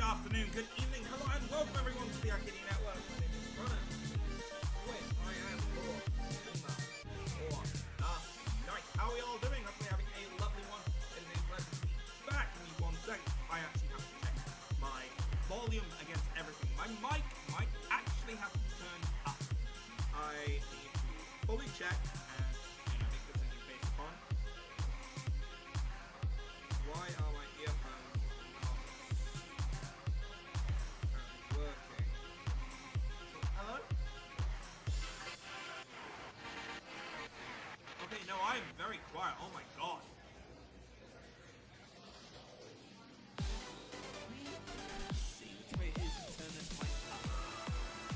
afternoon, good evening, hello and welcome everyone to the Arcadia Network. My name is Ronan. I am your streamer for last night. How are we all doing? Hopefully having a lovely one. It is a pleasure to be back. Give me 1 second. I actually have to check my volume against everything. My mic might actually have to turn up. I need to fully check and make this thing based upon. Why are my earphones working? Hello? Okay, no, I'm very quiet. Oh my god. Let's see which way it is to turn this mic up.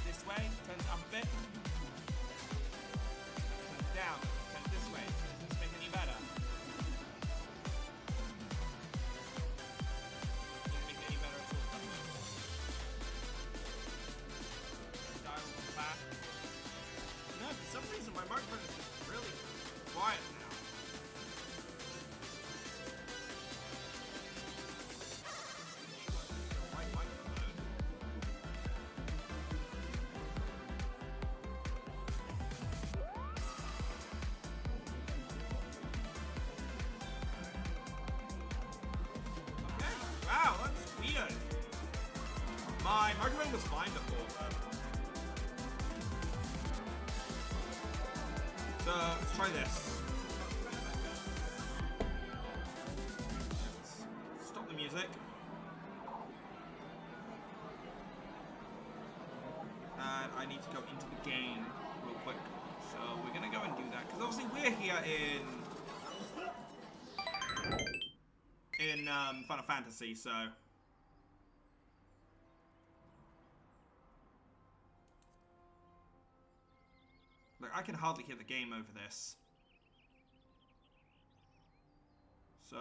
This way, turn it up a bit. Turn it down. Turn it this way. Does this make any better? Doesn't make it any better at all, does it? Dial back. No, for some reason my microphone is just really quiet now. Right microphone. Okay, wow, that's weird. My microphone was fine before, though. So, let's try this. Let's stop the music. And I need to go into the game real quick. So, we're going to go and do that. Because obviously we're here in Final Fantasy, so... Like, I can hardly hear the game over this. So...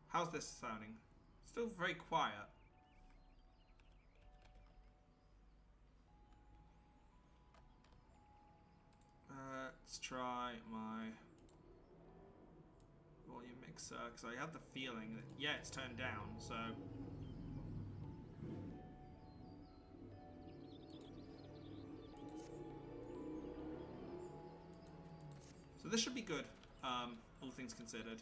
How's this sounding? Still very quiet. Let's try my volume mixer, because I have the feeling that, yeah, it's turned down, so... So this should be good, all things considered.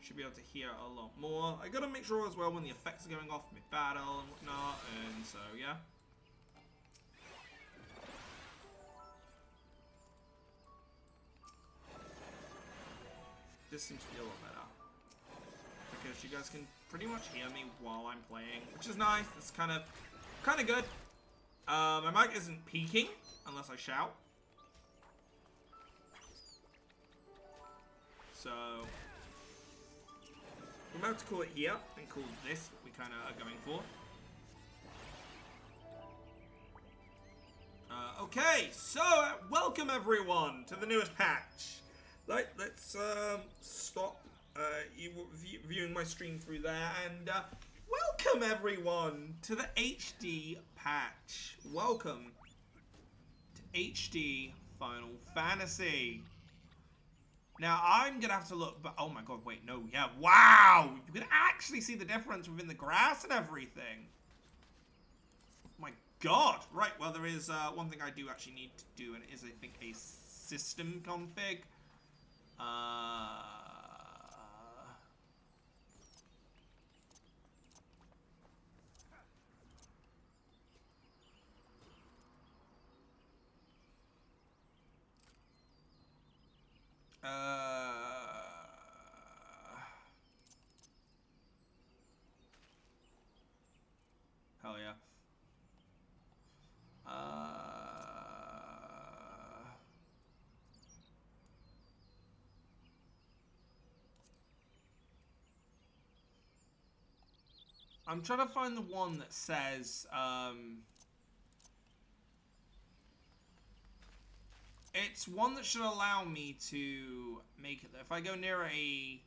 Should be able to hear a lot more. I gotta make sure as well when the effects are going off mid-battle and whatnot, and so, yeah. This seems to be a lot better. Because you guys can pretty much hear me while I'm playing, which is nice. It's kind of good. My mic isn't peaking unless I shout. So we're about to call it here and call this what we kind of are going for. Okay, so welcome everyone to the newest patch. Let's stop you viewing my stream through there, and welcome everyone to the HD patch. Welcome to HD Final Fantasy. Now I'm gonna have to look, but oh my god, wait, no, yeah, wow! You can actually see the difference within the grass and everything. My god, right? Well, there is one thing I do actually need to do, and it is, I think, a system config. Hell yeah. I'm trying to find the one that says, it's one that should allow me to make it. If I go near a,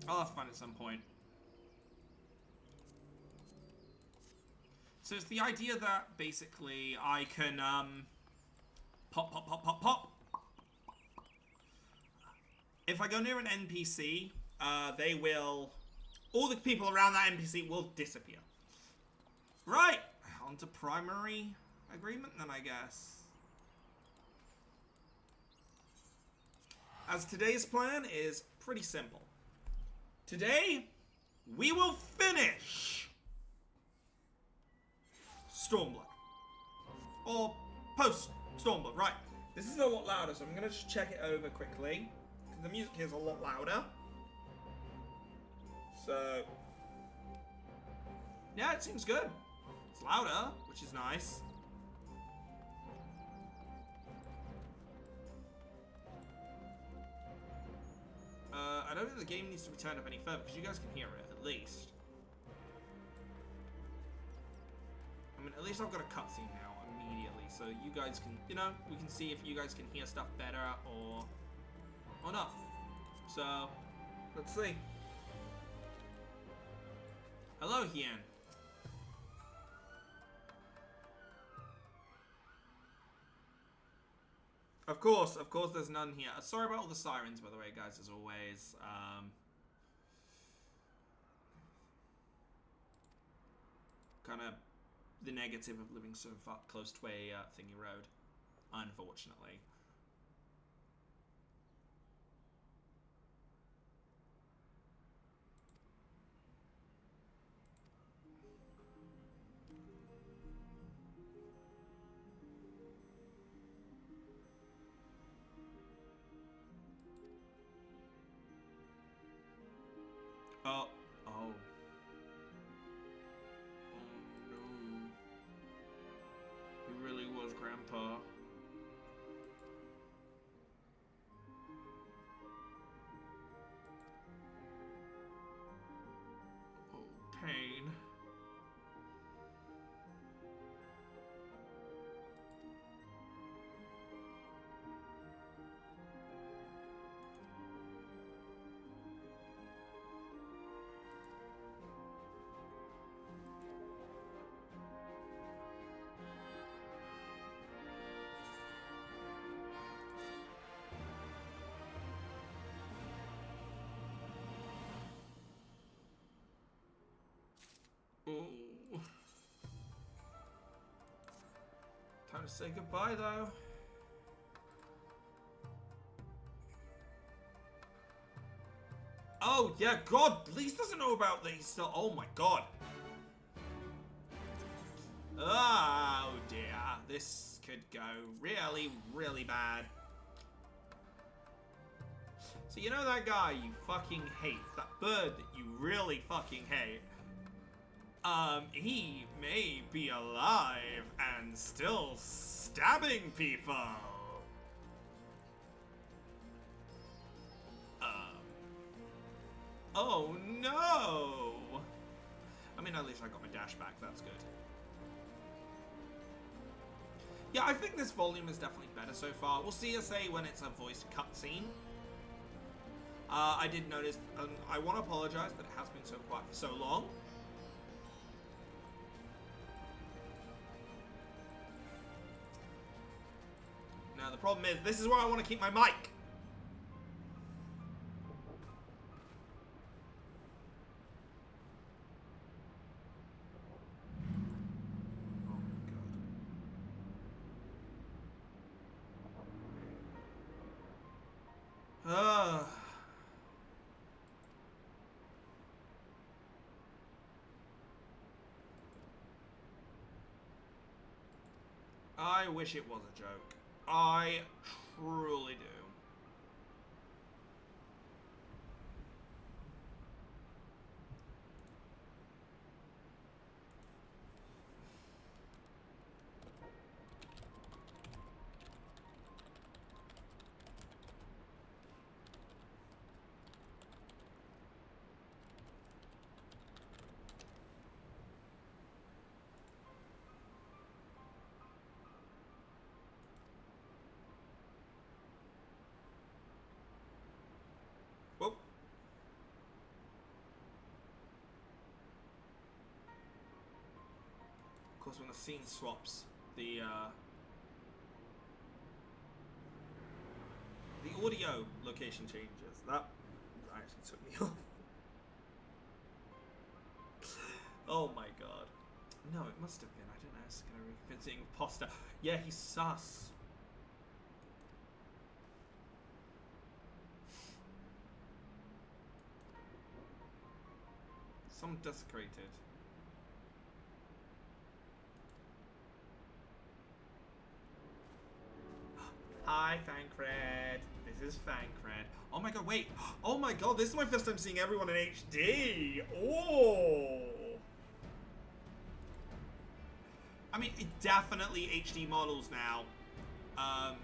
I'll have fun at some point. So it's the idea that basically I can pop, pop, pop, pop, pop. If I go near an NPC, they will... all the people around that NPC will disappear. Right! On to primary agreement then, I guess. As today's plan is pretty simple. Today, we will finish Stormblood. Or Post-StormBlood, right. This is a lot louder, so I'm going to just check it over quickly. The music here is a lot louder. So, yeah, it seems good. It's louder, which is nice. I don't think the game needs to be turned up any further, because you guys can hear it, at least. I mean, at least I've got a cutscene now, immediately, so you guys can, you know, we can see if you guys can hear stuff better, or not. So, let's see. Hello, Hien. Of course, there's none here. Sorry about all the sirens, by the way, guys, as always. Kind of the negative of living so far close to a thingy road, unfortunately. Oh. Oh. Oh no. He really was Grandpa. Oh, pain. Oh. Time to say goodbye, though. Oh, yeah, God, Lise doesn't know about these still. Oh, my God. Oh, dear. This could go really, really bad. So, you know that guy you fucking hate? That bird that you really fucking hate? He may be alive and still stabbing people. Oh no! I mean, at least I got my dash back, that's good. Yeah, I think this volume is definitely better so far. We'll see, say, when it's a voiced cutscene. I did notice, and I want to apologize that it has been so quiet for so long. Now, the problem is, this is where I want to keep my mic. Oh, I wish it was a joke. I truly do. course, when the scene swaps, the audio location changes. That actually took me off. Oh my god. No, it must have been. I don't know. It's gonna be convincing imposter. Yeah, he's sus. Some desecrated. Hi, Fancred. This is Fancred. Oh my god, wait. Oh my god, this is my first time seeing everyone in HD. Oh. I mean, it definitely HD models now.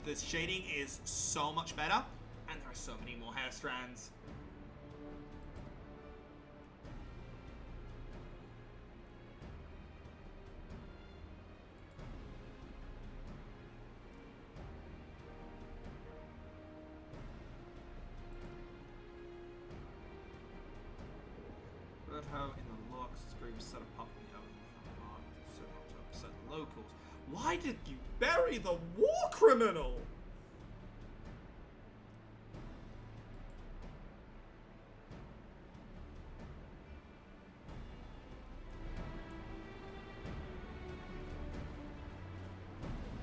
The shading is so much better, and there are so many more hair strands. How in the locks is very set apart from the other so not to upset the locals. Why did you bury the war criminal?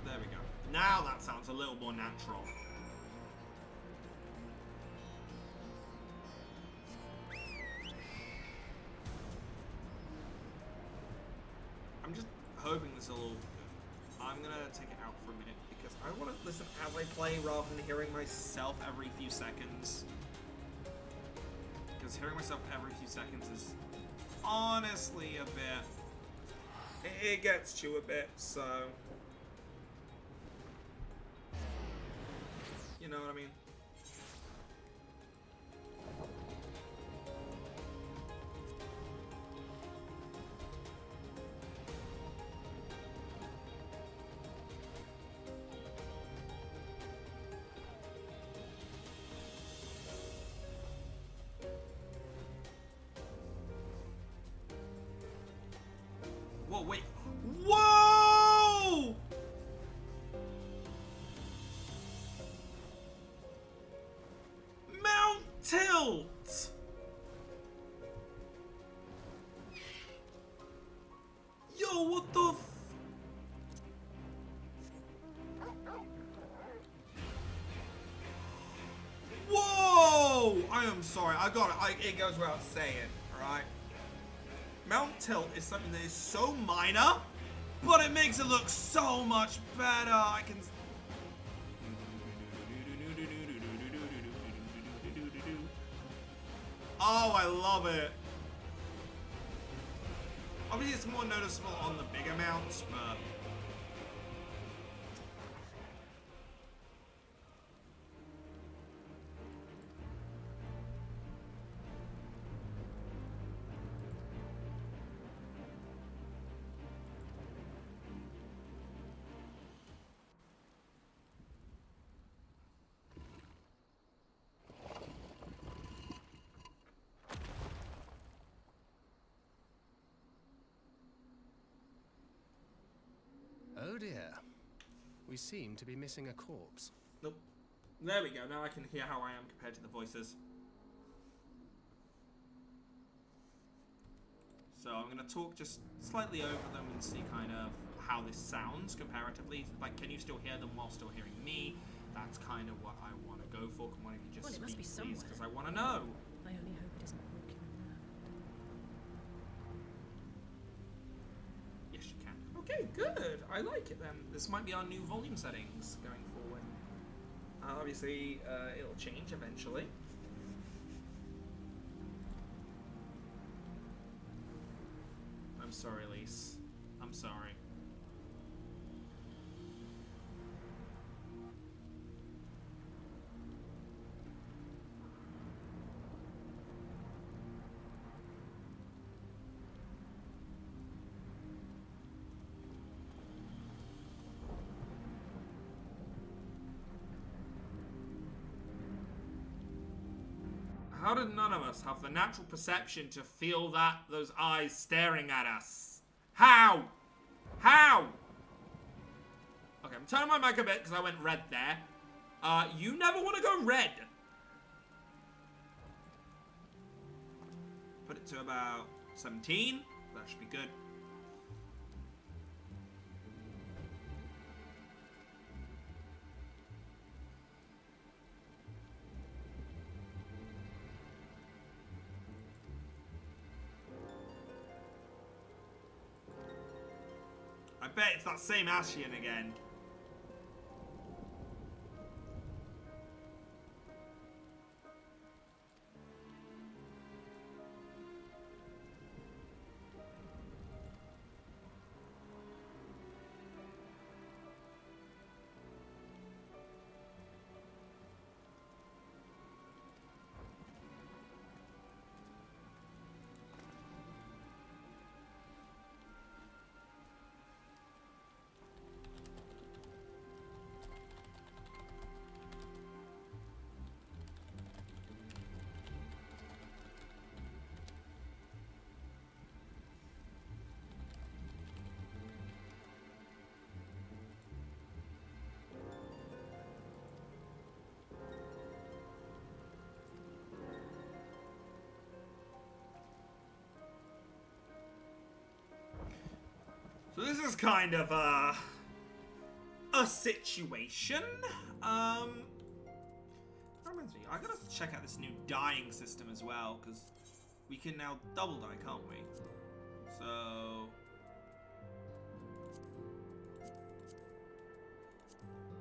There we go. Now that sounds a little more natural. I'm just hoping this will all good. I'm gonna take it out for a minute because I want to listen as I play rather than hearing myself every few seconds. Because hearing myself every few seconds is honestly a bit... It gets to you a bit, so... You know what I mean? Whoa, wait. Whoa! Mount Tilt! Yo, what the f... Whoa! I am sorry. I got it. It goes without saying, alright? Mount Tilt is something that is so minor, but it makes it look so much better. I can... Oh, I love it. Obviously, it's more noticeable on the bigger mounts, but... Oh dear. We seem to be missing a corpse. Nope. There we go. Now I can hear how I am compared to the voices. So I'm going to talk just slightly over them and see kind of how this sounds comparatively. Like, can you still hear them while still hearing me? That's kind of what I want to go for. Can one of you just speak, please? Because I want to know. I only hope it isn't walking around. Yes, you can. Okay, good. I like it then. This might be our new volume settings going forward. Obviously, it'll change eventually. I'm sorry, Lise. I'm sorry. How did none of us have the natural perception to feel those eyes staring at us? How? How? Okay, I'm turning my mic a bit because I went red there. You never want to go red. Put it to about 17. That should be good. I bet it's that same Ashian again. So this is kind of a situation. That reminds me, I gotta check out this new dyeing system as well, because we can now double dye, can't we? So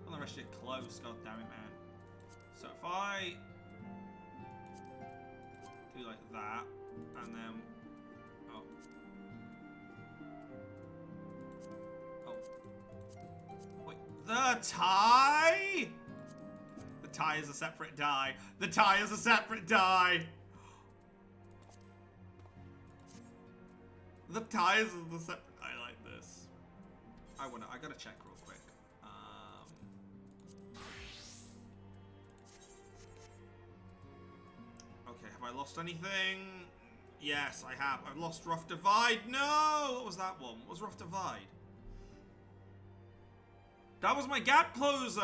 well, the rest of your clothes, god damn it, man. So if I do like that, and then the tie? The tie is a separate dye. The tie is a separate dye. The tie is a separate dye like this. I gotta check real quick. Okay, have I lost anything? Yes, I have. I've lost Rough Divide. No! What was that one? What was Rough Divide? That was my gap closer!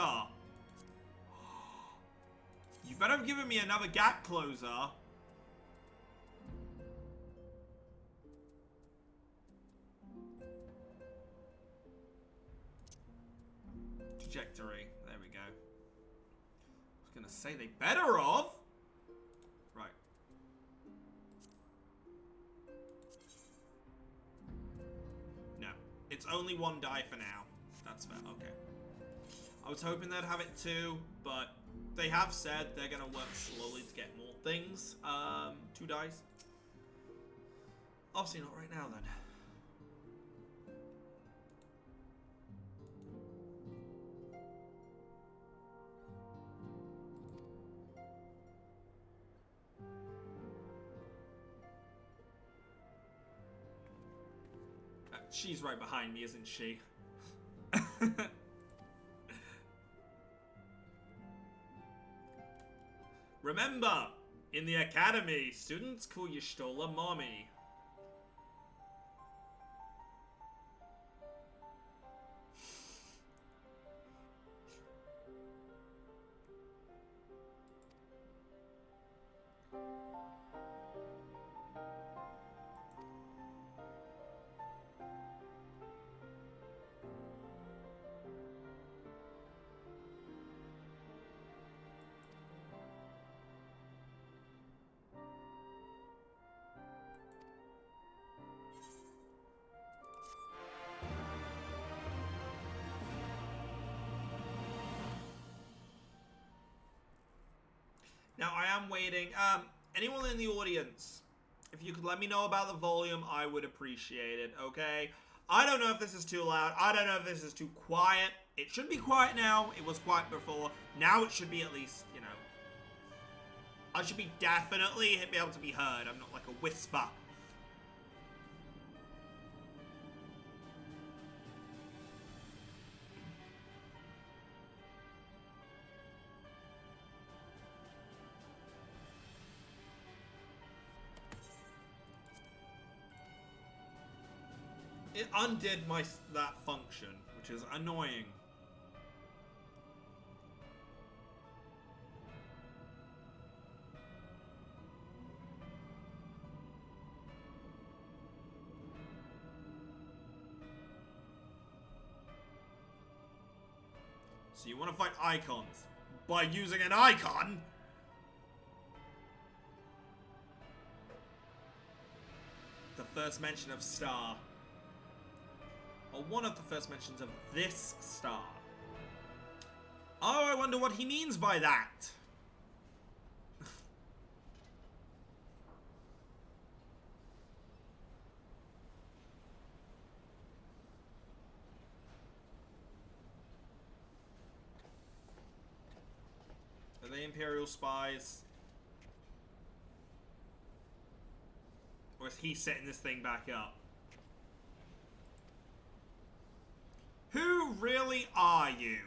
You better have given me another gap closer. Trajectory. There we go. I was gonna say they better have. Right. No. It's only one die for now. That's fair. Okay. I was hoping they'd have it too, but they have said they're gonna work slowly to get more things. 2 dice. Obviously not right now then. She's right behind me, isn't she? Remember, in the academy, students call you Stola Mommy. Now, I am waiting. Anyone in the audience, if you could let me know about the volume, I would appreciate it, okay? I don't know if this is too loud. I don't know if this is too quiet. It should be quiet now. It was quiet before. Now it should be at least, you know. I should be definitely be able to be heard. I'm not like a whisper. It undid that function, which is annoying. So you want to fight icons by using an icon? The first mention of star. Or one of the first mentions of this star. Oh, I wonder what he means by that. Are they Imperial spies? Or is he setting this thing back up? Who really are you?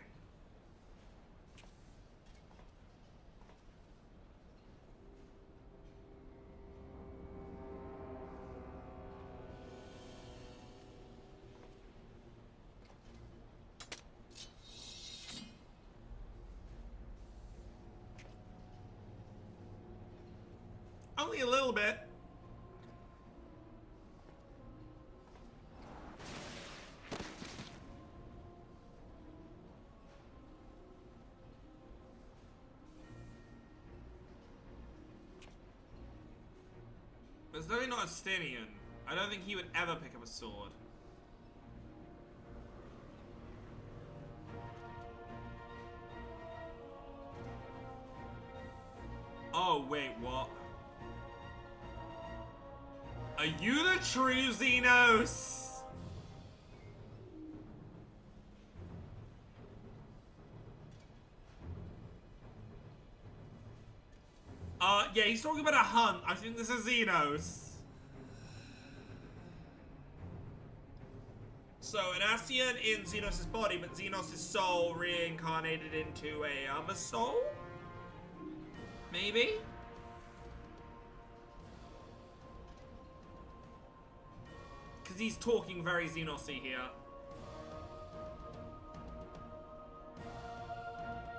Only a little bit. But it's definitely not a Stinian. I don't think he would ever pick up a sword. Oh, wait, what? Are you the true Xenos? Yeah, he's talking about a hunt. I think this is Xenos. So, an Ascian in Xenos' body, but Xenos' soul reincarnated into a other soul? Maybe? Because he's talking very Xenos-y here.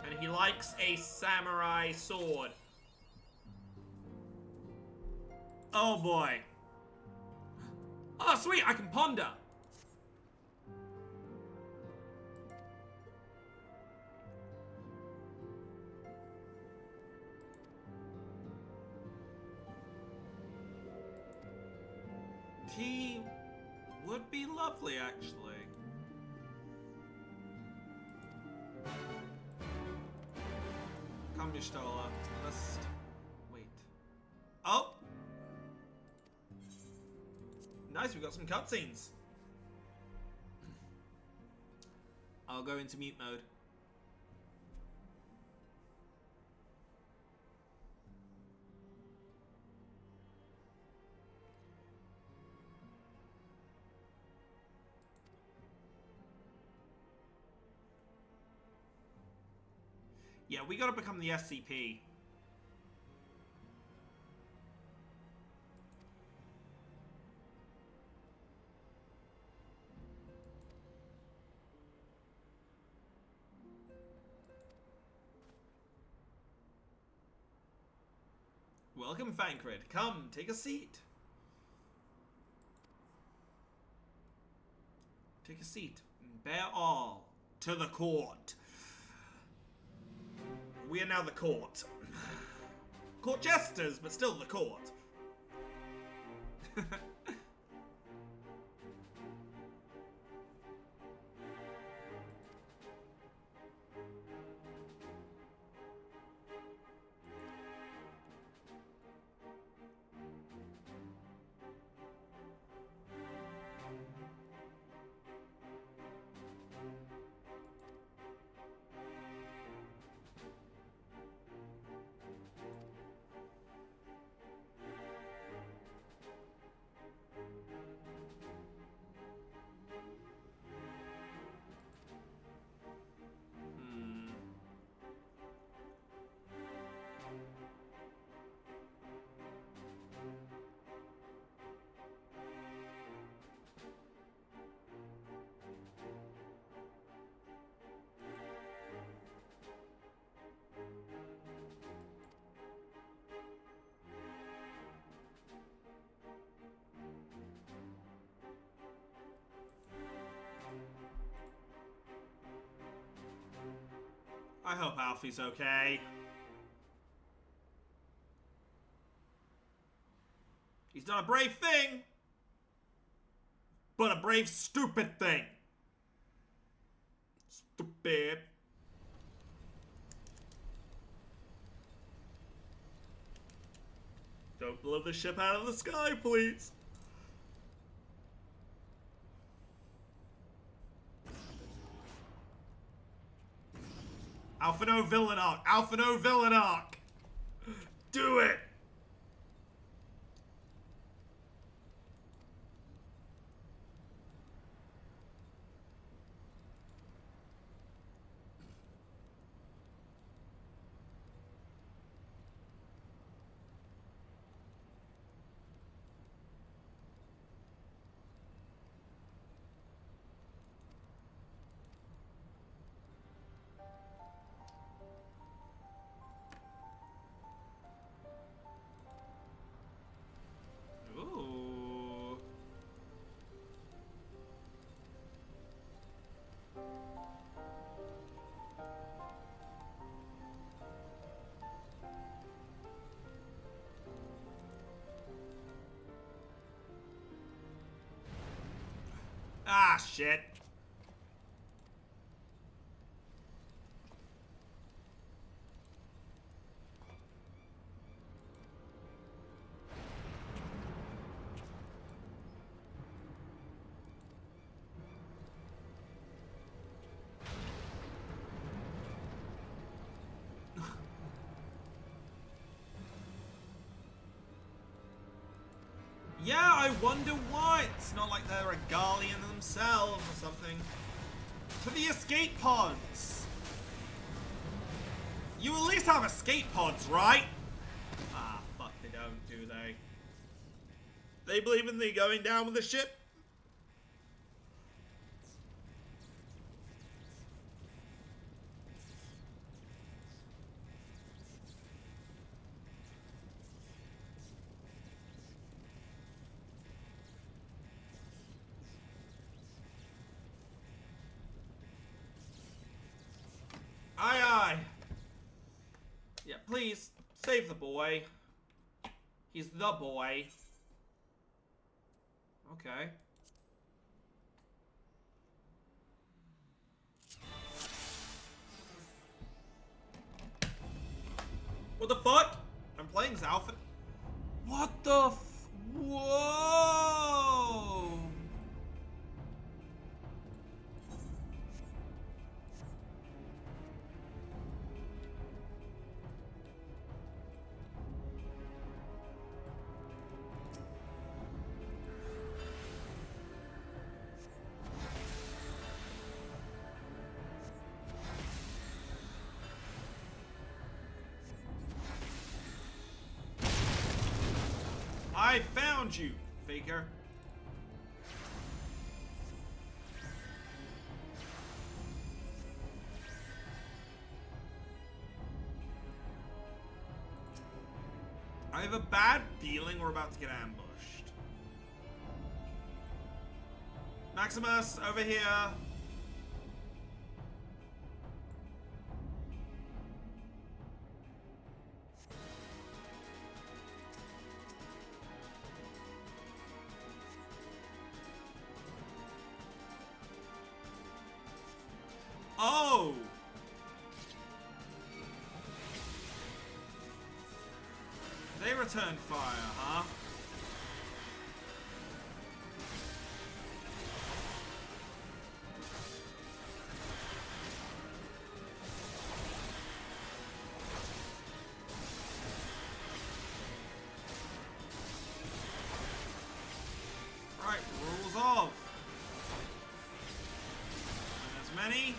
And he likes a samurai sword. Oh boy. Oh sweet, I can ponder. Tea would be lovely, actually. Come, Y'shtola. Let's wait. Oh! Nice, we've got some cutscenes. I'll go into mute mode. Yeah, we gotta become the SCP. Welcome, Fancred. Come, take a seat. Take a seat. Bear all to the court. We are now the court. Court jesters, but still the court. I hope Alfie's okay. He's done a brave thing, but a brave, stupid thing. Stupid. Don't blow the ship out of the sky, please. Alpha no villain arc. Alpha no villain arc. Do it. Ooh. Ah, shit. Yeah, I wonder why. It's not like they're a Guardian themselves or something. To the escape pods! You at least have escape pods, right? Ah, fuck, they don't, do they? They believe in the going down with the ship? Aye, aye. Yeah, please, save the boy. He's the boy. Okay. What the fuck? I'm playing as Alpha. What the f- Whoa! I found you, faker. I have a bad feeling we're about to get ambushed. Maximus, over here. Oh! They returned fire, huh? Right, rules of. As many.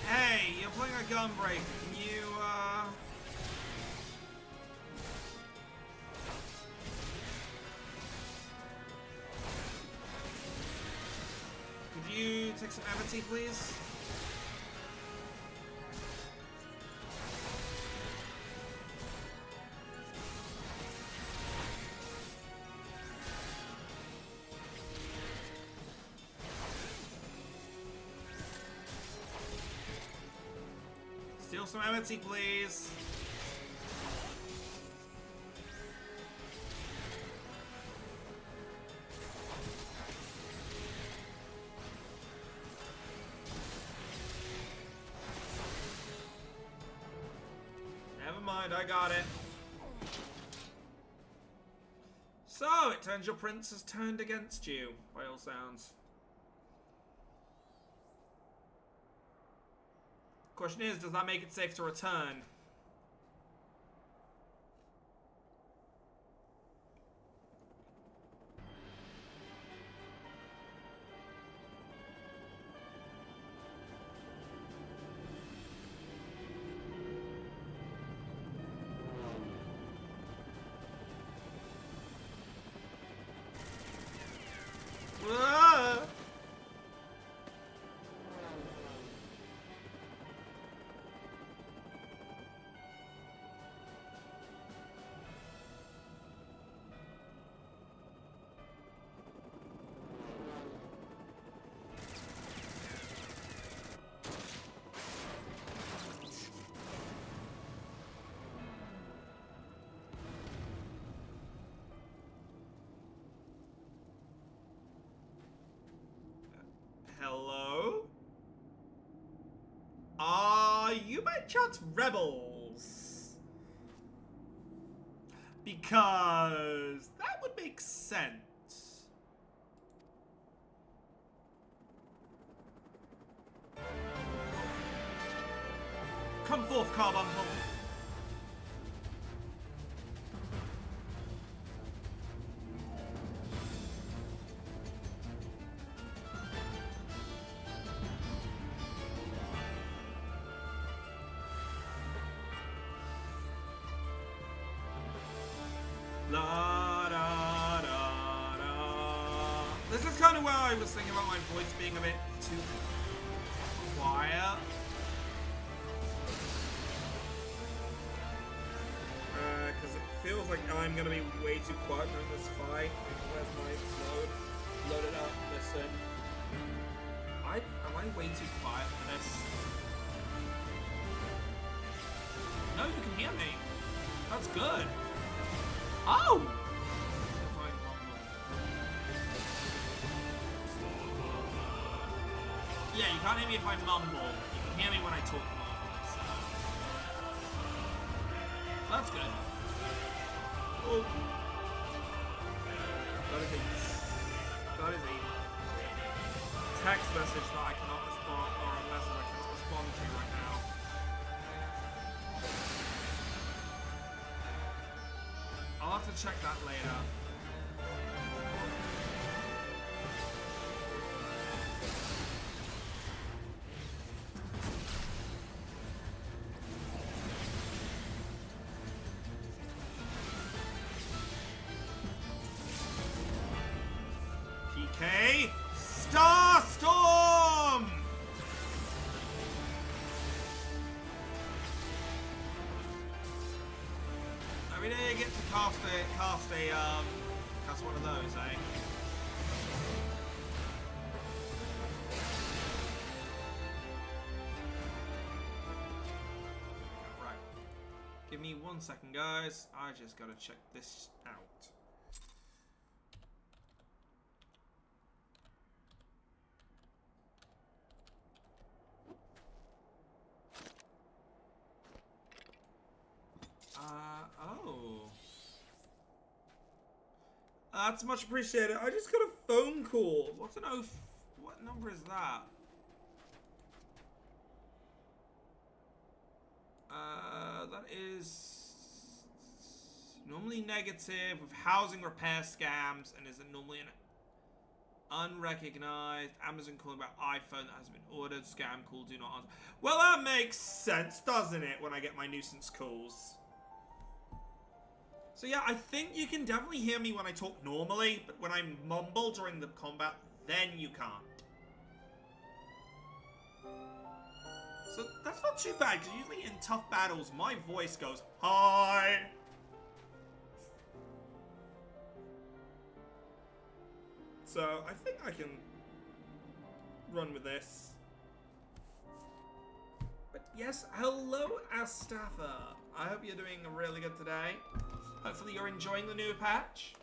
Hey, you're playing a gun break. Can you, could you take some amity, please? Feel some empathy, please. Never mind, I got it. So, it turns your prince has turned against you, by all sounds. Question is, does that make it safe to return? Ah! Hello? Are you by chance rebels? Because that would make sense. Come forth, Carbuncle. La, da, da, da. This is kind of where I was thinking about my voice being a bit too quiet. Because it feels like I'm going to be way too quiet during this fight. Where's my load? Load it up, listen. Am I way too quiet for this? No, you can hear me. That's good. Oh! Yeah, you can't hear me if I mumble. You can hear me when I talk normally, so that's good. Oh. That is a text message that I cannot respond, or a message I cannot respond to right now. I'll have to check that later. PK Starstorm! Every day I get to cast one of those, eh? Right. Give me 1 second, guys. I just gotta check this out. Oh. That's much appreciated. I just got a phone call. What's an oath? What number is that? That is normally negative with housing repair scams and is normally an unrecognized Amazon call about iPhone that has been ordered. Scam call, do not answer. Well, that makes sense, doesn't it, when I get my nuisance calls? So yeah, I think you can definitely hear me when I talk normally, but when I mumble during the combat, then you can't. So that's not too bad, because usually in tough battles, my voice goes, hi! So I think I can run with this. But Yes, hello, Astafa. I hope you're doing really good today. Hopefully you're enjoying the new patch.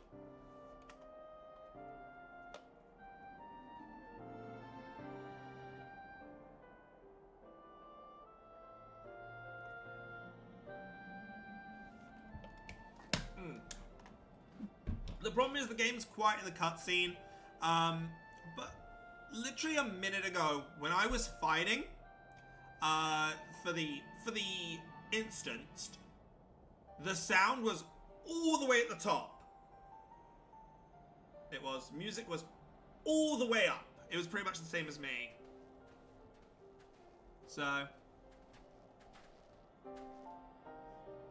The problem is the game's quiet in the cutscene, but literally a minute ago, when I was fighting, for the instanced, the sound was all the way at the top. It was. Music was all the way up. It was pretty much the same as me. So.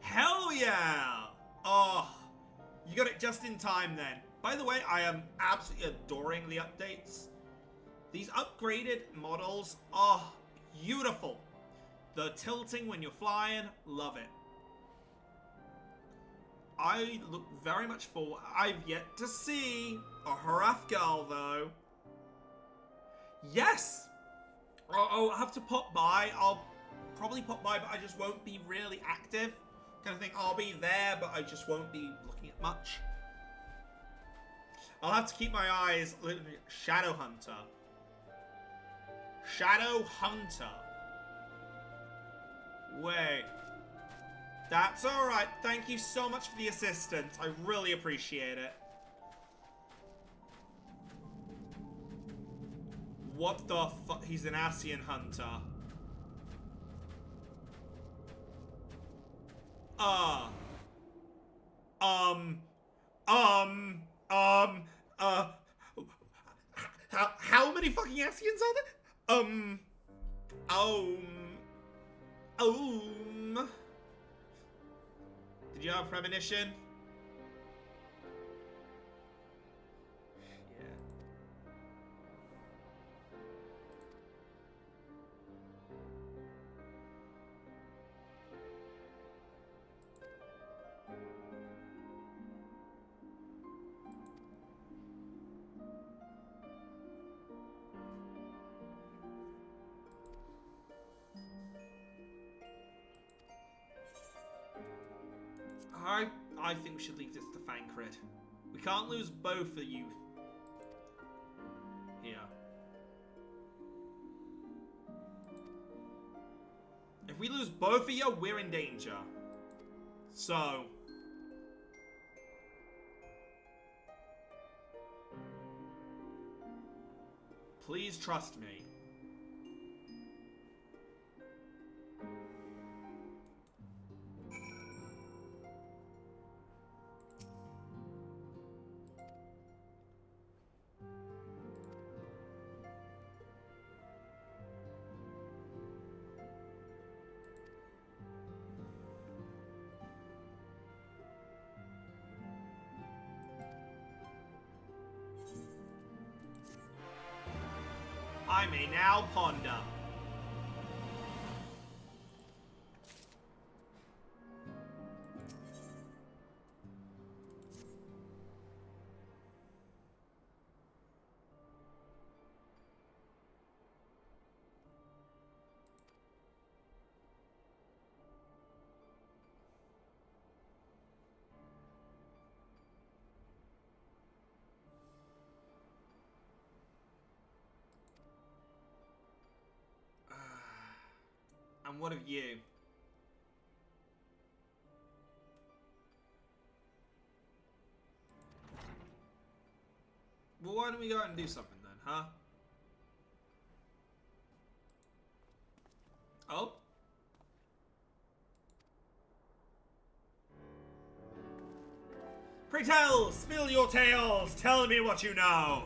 Hell yeah! Oh, you got it just in time then. By the way, I am absolutely adoring the updates. These upgraded models are beautiful. The tilting when you're flying, love it. I look very much forward. I've yet to see a Hrothgar though. Yes! I'll have to pop by. I'll probably pop by, but I just won't be really active. Kind of thing. I'll be there, but I just won't be looking at much. I'll have to keep my eyes. Shadow Hunter. Shadow Hunter. Wait. That's alright. Thank you so much for the assistance. I really appreciate it. What the fuck? He's an Ascian Hunter. How many fucking Ascians are there? Did you have a premonition? I think we should leave this to Fancred. We can't lose both of you here. If we lose both of you, we're in danger. So... please trust me. I may now ponder. And what of you? Well, why don't we go out and do something then, huh? Oh? Pray tell, spill your tales, tell me what you know.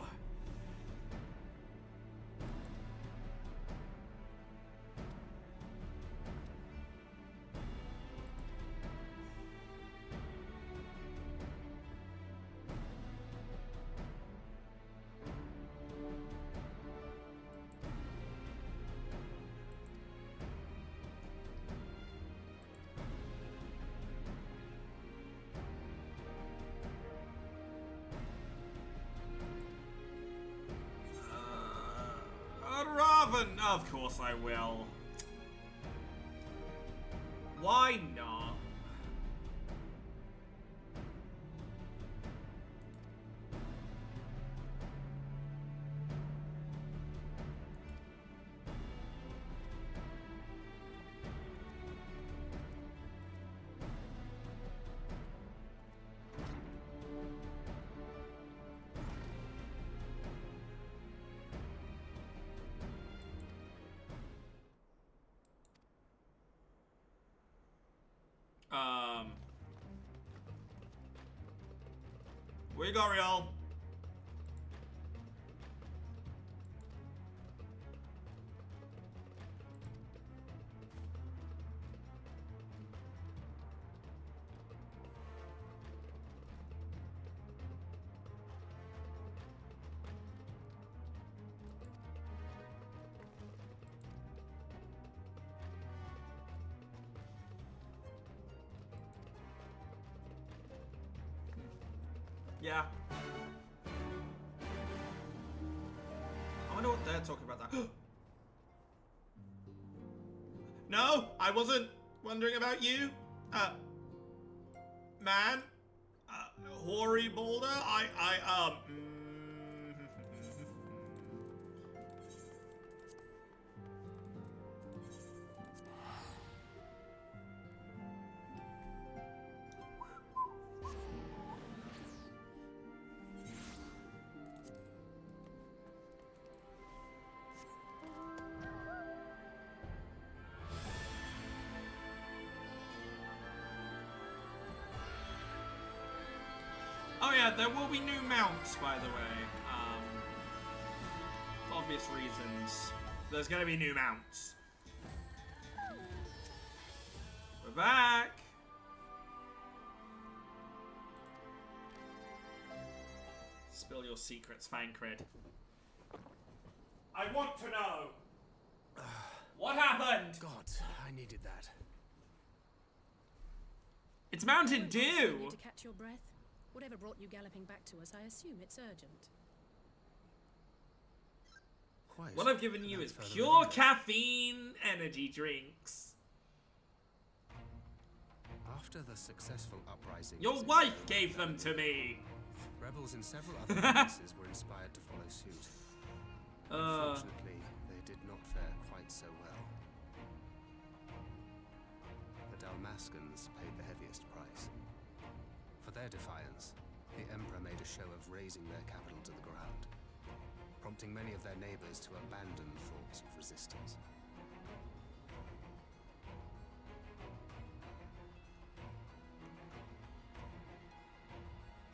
Of course I will. Why not? We got real. Yeah. I wonder what they're talking about that. No, I wasn't wondering about you. Man. Hoary Boulder. Oh yeah, there will be new mounts, by the way. For obvious reasons. There's gonna be new mounts. We're back! Spill your secrets, Fancred. I want to know! What happened? God, I needed that. It's Mountain You Dew! need to catch your breath. Whatever brought you galloping back to us, I assume it's urgent. Quite. What I've given you is Further pure than that. caffeine energy drinks. After the successful uprising, Your wife gave them to me! rebels in several other provinces were inspired to follow suit. Unfortunately, they did not fare quite so well. The Dalmascans paid the heaviest price. For their defiance, the Emperor made a show of razing their capital to the ground, prompting many of their neighbors to abandon thoughts of resistance.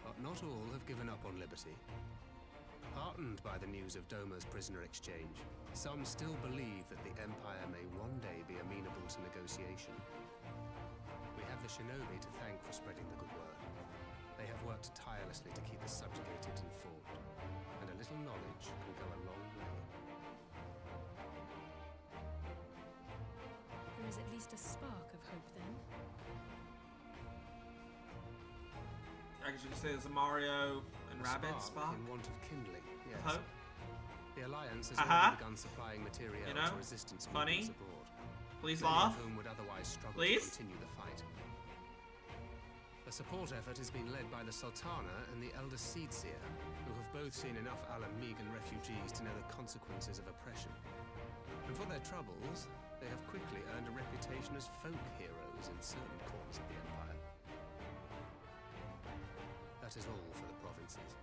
But not all have given up on liberty. Heartened by the news of Doma's prisoner exchange, some still believe that the Empire may one day be amenable to negotiation. We have the shinobi to thank for spreading the good word. They have worked tirelessly to keep the subjugated informed, and a little knowledge can go a long way. There is at least a spark of hope then. I guess you could say there's a Mario and A Rabbids spark. in want of kindling, yes. Hope. The Alliance has Uh-huh. already begun supplying material You know, to resistance funny. movements abroad. Please Many laugh. of whom would otherwise struggle Please? to continue the fight. The support effort has been led by the Sultana and the Elder Seedseer, who have both seen enough Alamegan refugees to know the consequences of oppression. And for their troubles, they have quickly earned a reputation as folk heroes in certain corners of the Empire. That is all for the provinces.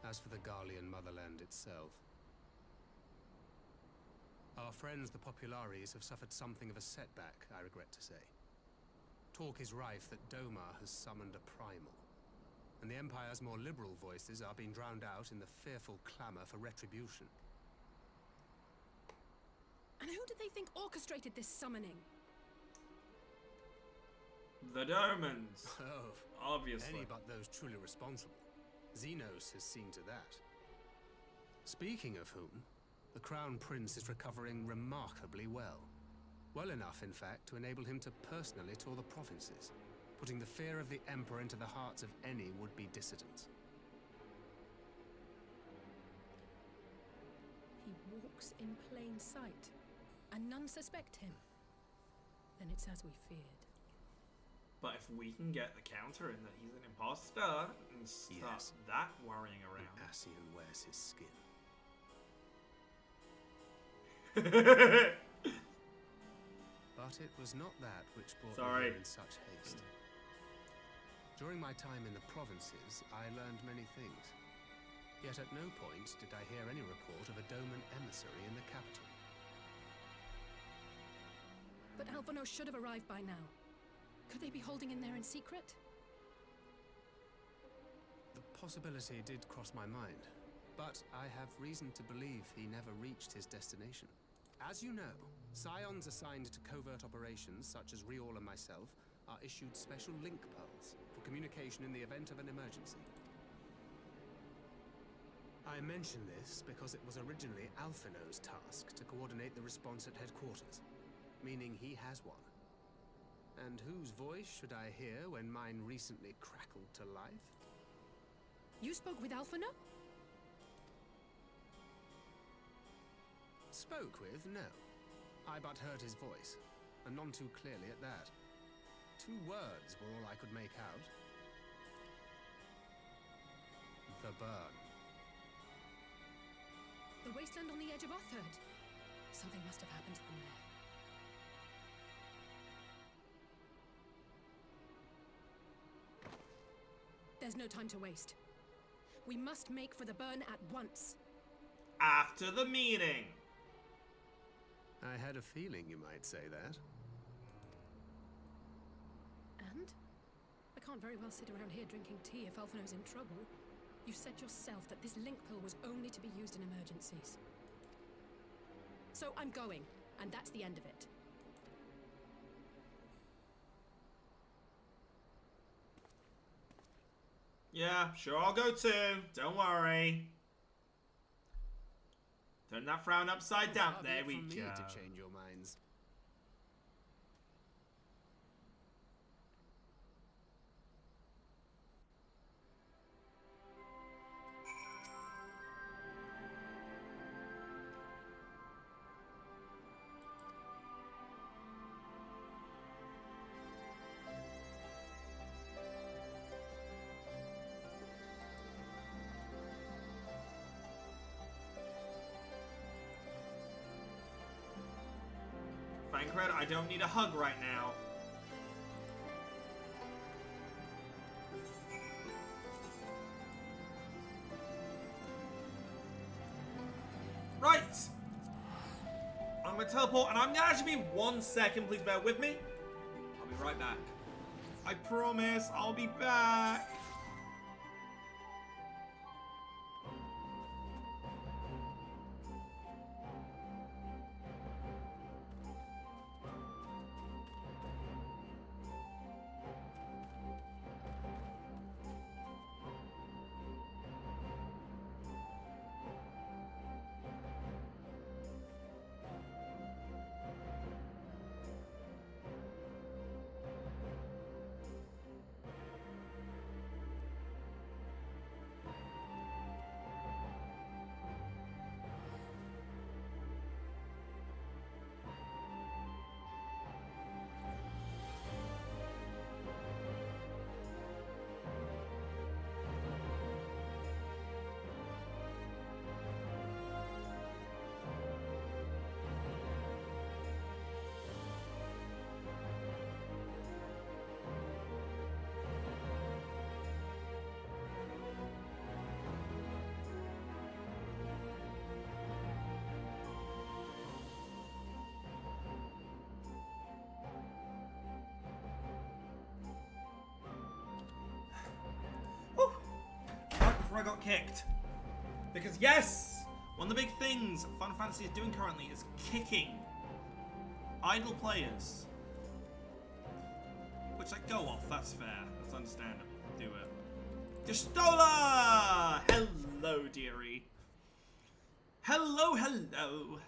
As for the Garlean motherland itself, our friends the Populares have suffered something of a setback, I regret to say. Talk is rife that Doma has summoned a primal, and the Empire's more liberal voices are being drowned out in the fearful clamor for retribution. And who do they think orchestrated this summoning? The Domans. Oh, Obviously. any but those truly responsible. Xenos has seen to that. Speaking of whom, the Crown Prince is recovering remarkably well. Well enough, in fact, to enable him to personally tour the provinces, putting the fear of the Emperor into the hearts of any would-be dissidents. He walks in plain sight, and none suspect him. Then it's as we feared. But if we can get the counter in that he's an imposter and start Yes. that worrying around. Ascian wears his skin. But it was not that which brought me here in such haste. During my time in the provinces, I learned many things. Yet at no point did I hear any report of a Doman emissary in the capital. But Alphonse should have arrived by now. Could they be holding in there in secret? The possibility did cross my mind, but I have reason to believe he never reached his destination. As you know, scions assigned to covert operations, such as Riol and myself, are issued special link pearls for communication in the event of an emergency. I mention this because it was originally Alphino's task to coordinate the response at headquarters, meaning he has one. And whose voice should I hear when mine recently crackled to life? You spoke with Alphino? Spoke with? No. I but heard his voice, and none too clearly at that. 2 words were all I could make out. The burn. The wasteland on the edge of Otherd. Something must have happened to them there. There's no time to waste. We must make for the burn at once. After the meeting. I had a feeling you might say that. And? I can't very well sit around here drinking tea if Alphino's in trouble. You said yourself that this link pill was only to be used in emergencies. So I'm going, and that's the end of it. Yeah, sure, I'll go too. Don't worry. Turn that frown upside down. Far be There it we from me go. to change your minds. Thancred, I don't need a hug right now. Right! I'm gonna teleport, and I'm gonna actually be 1 second. Please bear with me. I'll be right back. I promise I'll be back. Right before I got kicked. Because yes, one of the big things Final Fantasy is doing currently is kicking idle players. Which, like, go off, that's fair. That's understandable. Do it. Gestola! Hello, dearie. Hello, hello.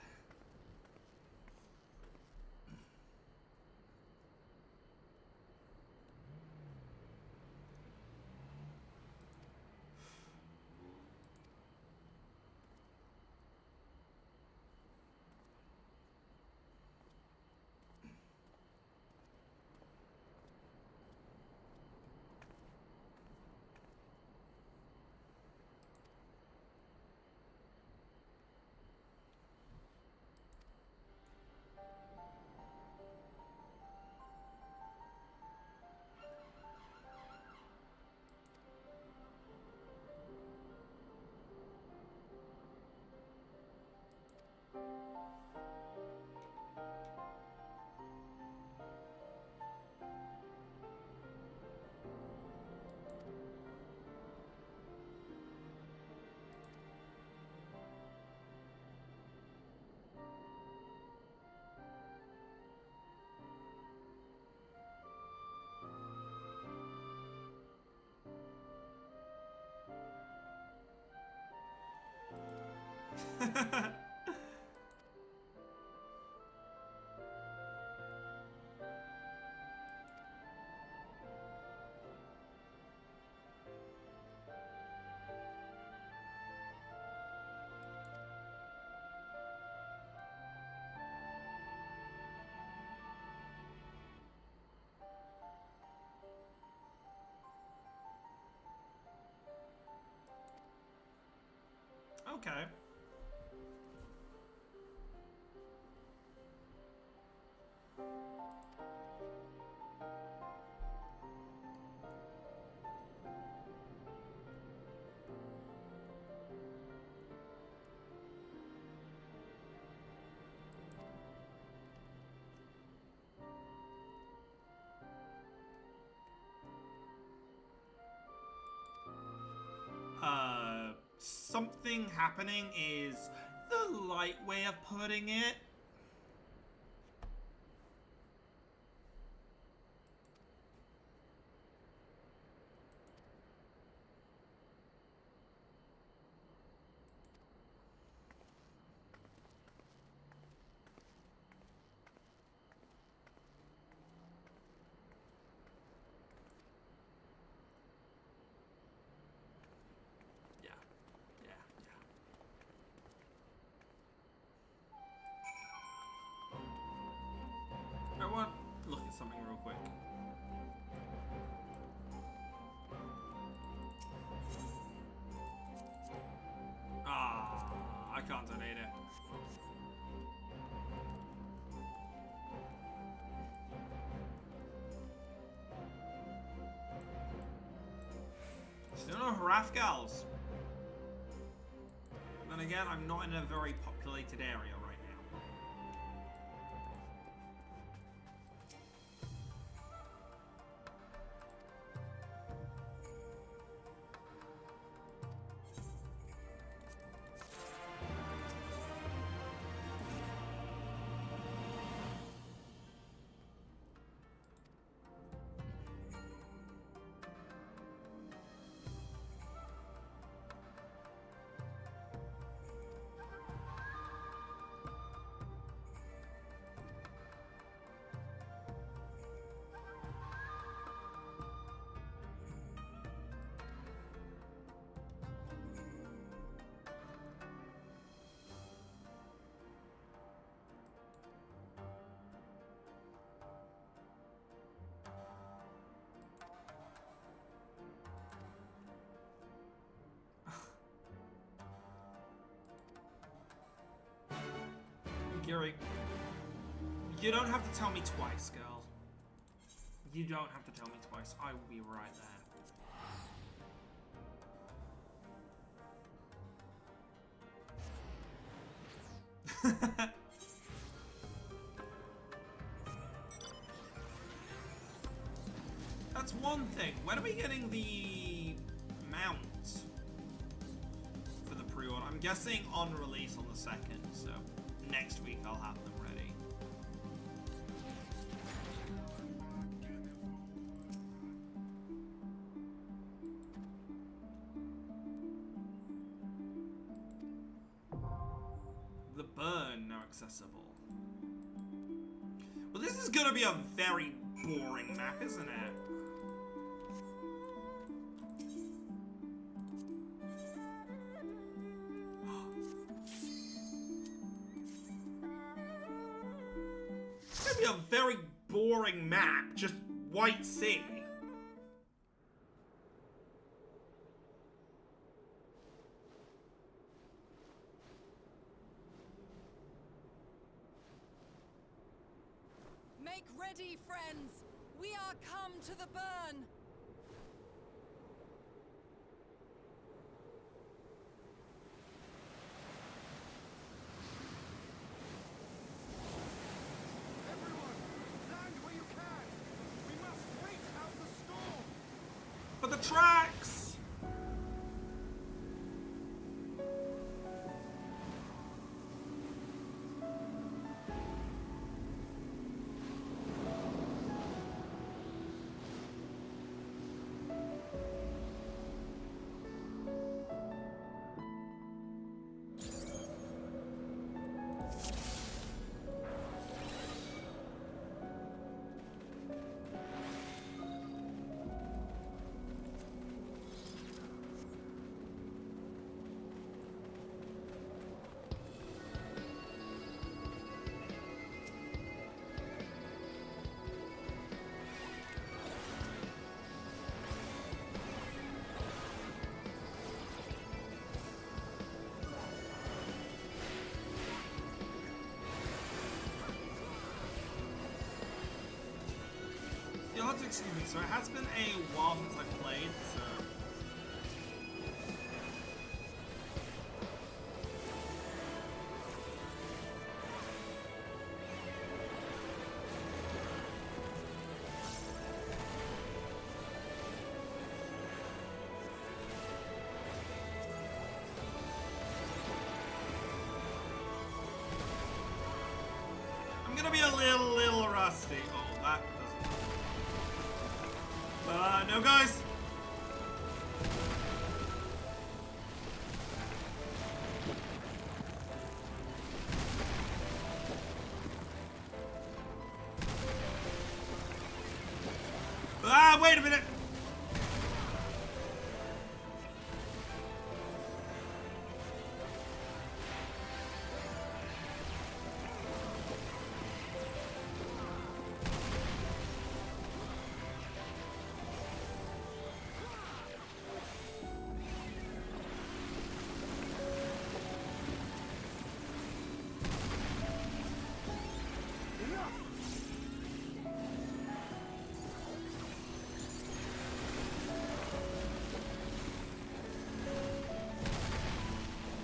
Okay. Something happening is the light way of putting it. I want to look at something real quick. I can't donate it. Still no Hrathgals. Then again, I'm not in a very populated area right now. Gary, you don't have to tell me twice, girl. You don't have to tell me twice. I will be right there. That's one thing. When are we getting the mount for the pre-order? I'm guessing on release on the 2nd, so next week I'll have them ready. The burn now accessible. Well, this is gonna be a very boring map, isn't it? A very boring map, just White Sea. Make ready, friends. We are come to the burn. For the tracks! have to excuse me, so it has been a while since I've played, so... I'm gonna be a little rusty. Oh, that doesn't... no guys! Wait a minute!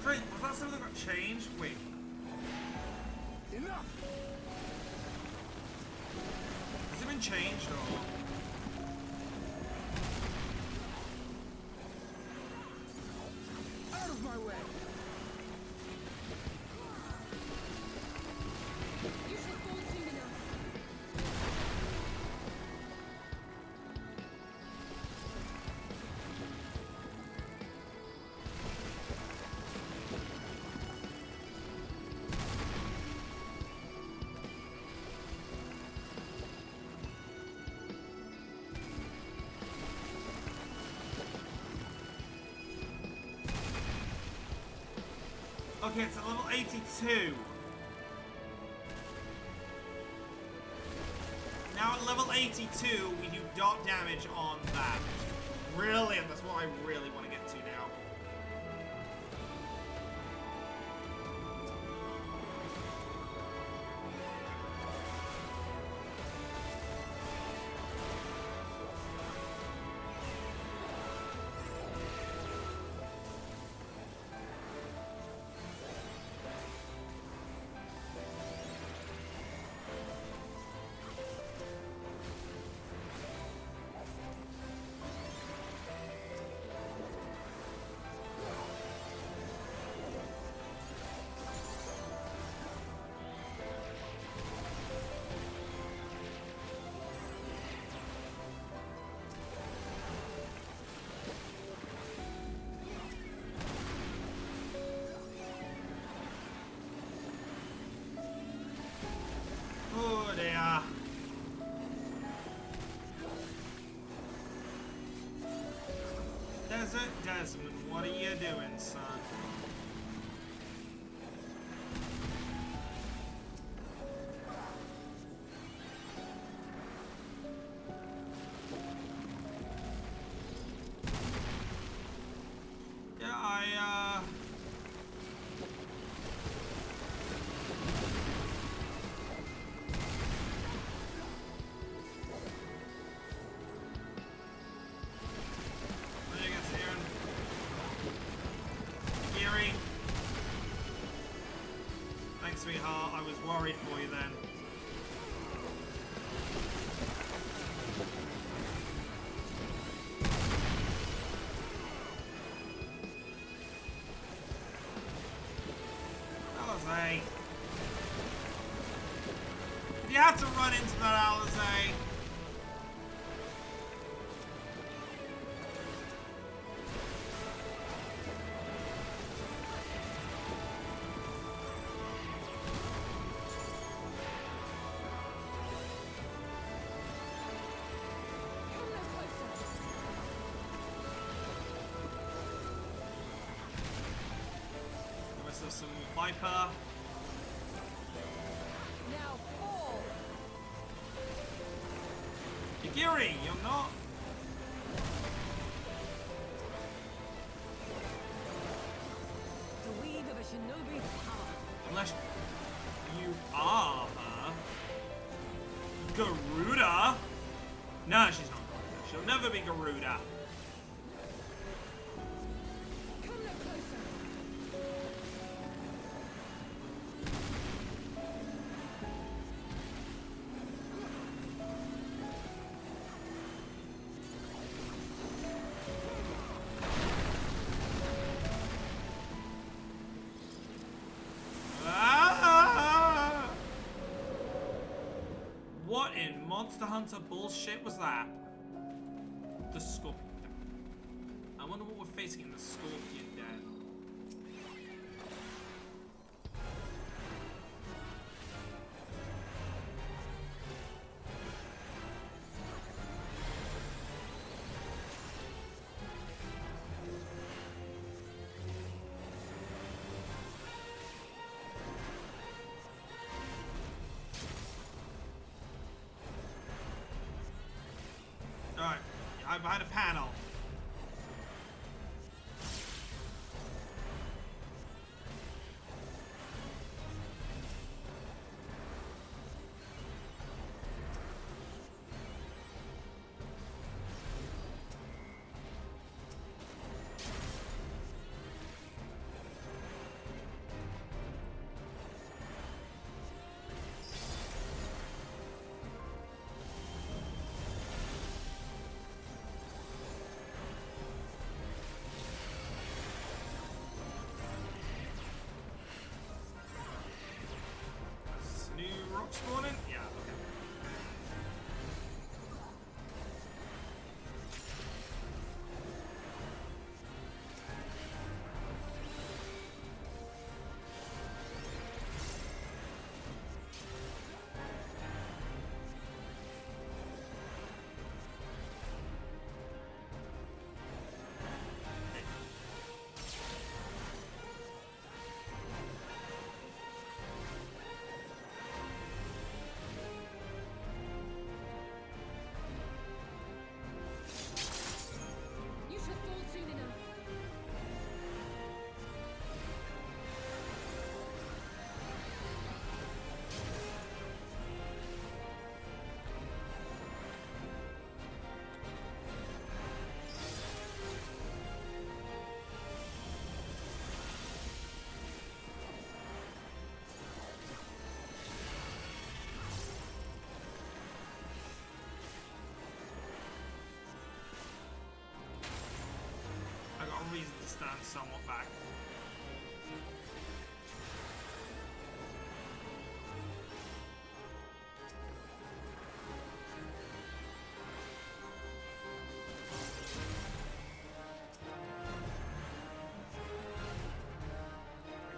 Wait, was that something that got changed? Wait. Enough! Has it been changed or? Out of my way! You should fall soon enough. Okay, it's at level 82. Now at level 82, we do dot damage on that. Brilliant, that's what I really want to get to now. Oh dear. Desert Desmond, what are you doing, son? Yeah, Thanks, sweetheart. I was worried for you then. Alizé. Did you have to run into that, Alizé? Some Viper. Now fall. Yagiri, you're not. The weave of a shinobi's power. Unless you are her. Garuda. No, she's not Garuda. She'll never be Garuda. Come no closer. Ah! What in Monster Hunter bullshit was that? The Scorpion Den. I wonder what we're facing in the Scorpion Den. Alright, I'm behind a panel. New rock spawning? Yeah, okay. You shall fall soon enough. I got a reason to stand somewhat back.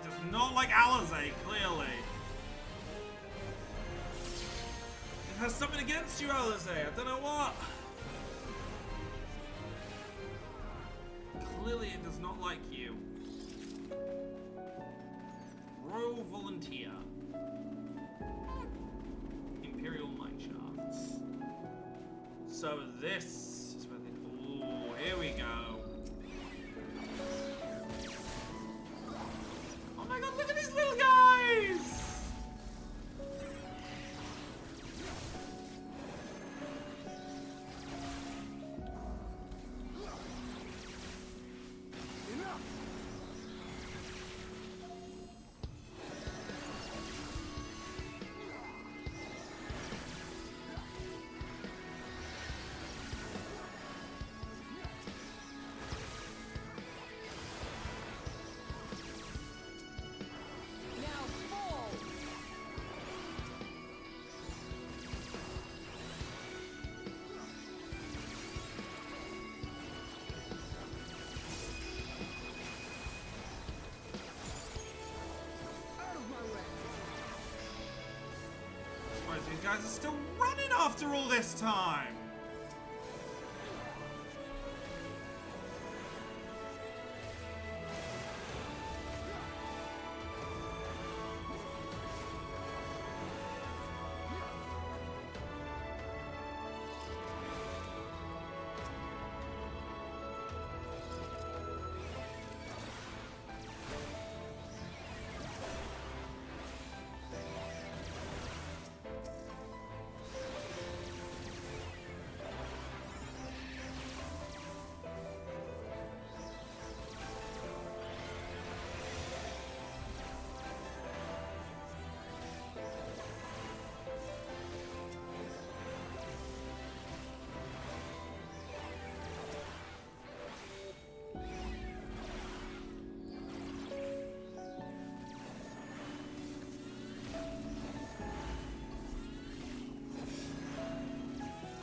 It does not like Alizé, clearly. It has something against you, Alizé. I don't know what. Clearly it does not like you. Royal Volunteer. Imperial Mineshafts. So this is where they... Ooh, here we go. Oh my god, look at these little guys! Now fall! Out of my way. Wait, these guys are still running after all this time!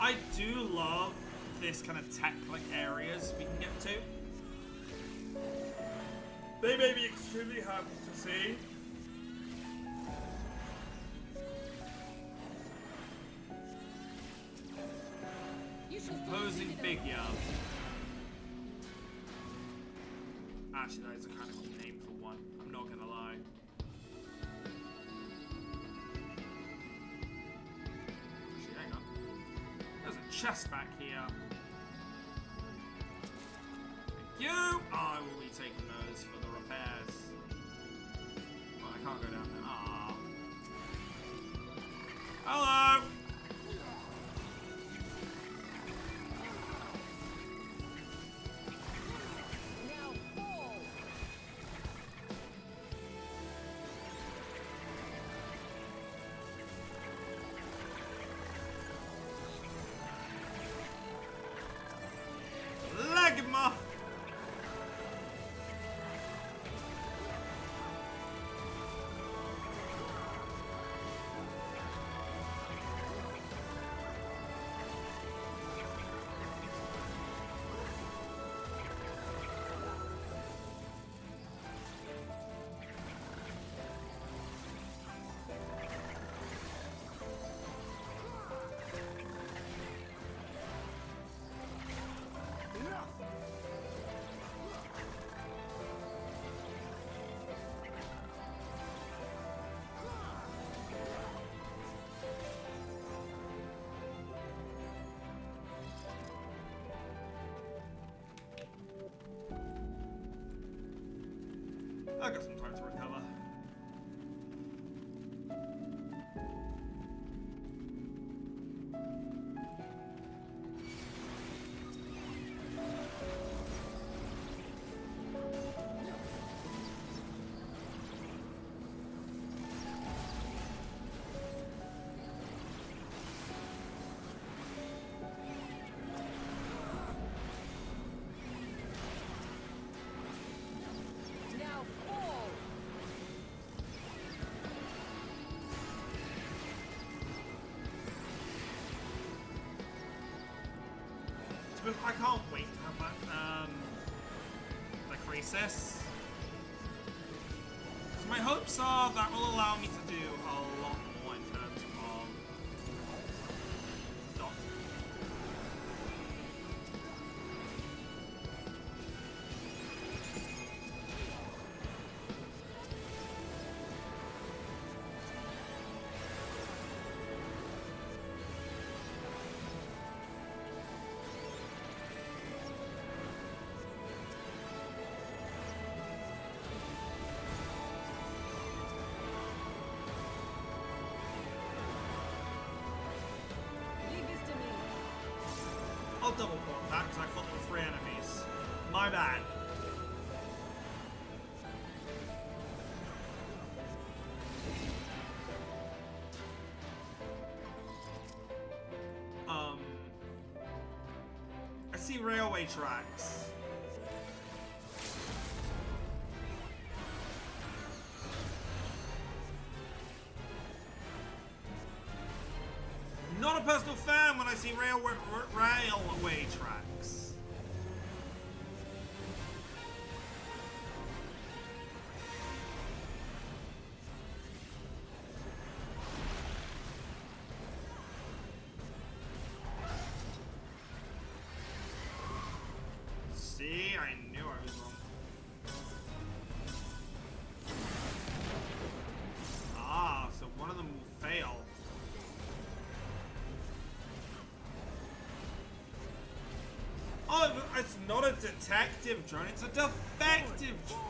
I do love this kind of tech-like areas we can get to. They may be extremely happy to see. Composing figure. Actually, that is a kind of cool name for one. I'm not gonna lie. Actually, hang on. There's a chest back here. Thank you. I will be taking those for the repairs. Oh, I can't go down there. Ah. Hello. Legma. I got some time to recover. I can't wait to have that, the crisis. So my hopes are that will allow me to do a lot more in terms of dot. I'll double block that because I fought with 3 enemies. My bad. I see railway tracks. Not a personal fan when I see railway tracks. See, I knew I was wrong. Ah, so one of them will fail. Oh, it's not a detective drone, it's a defective drone.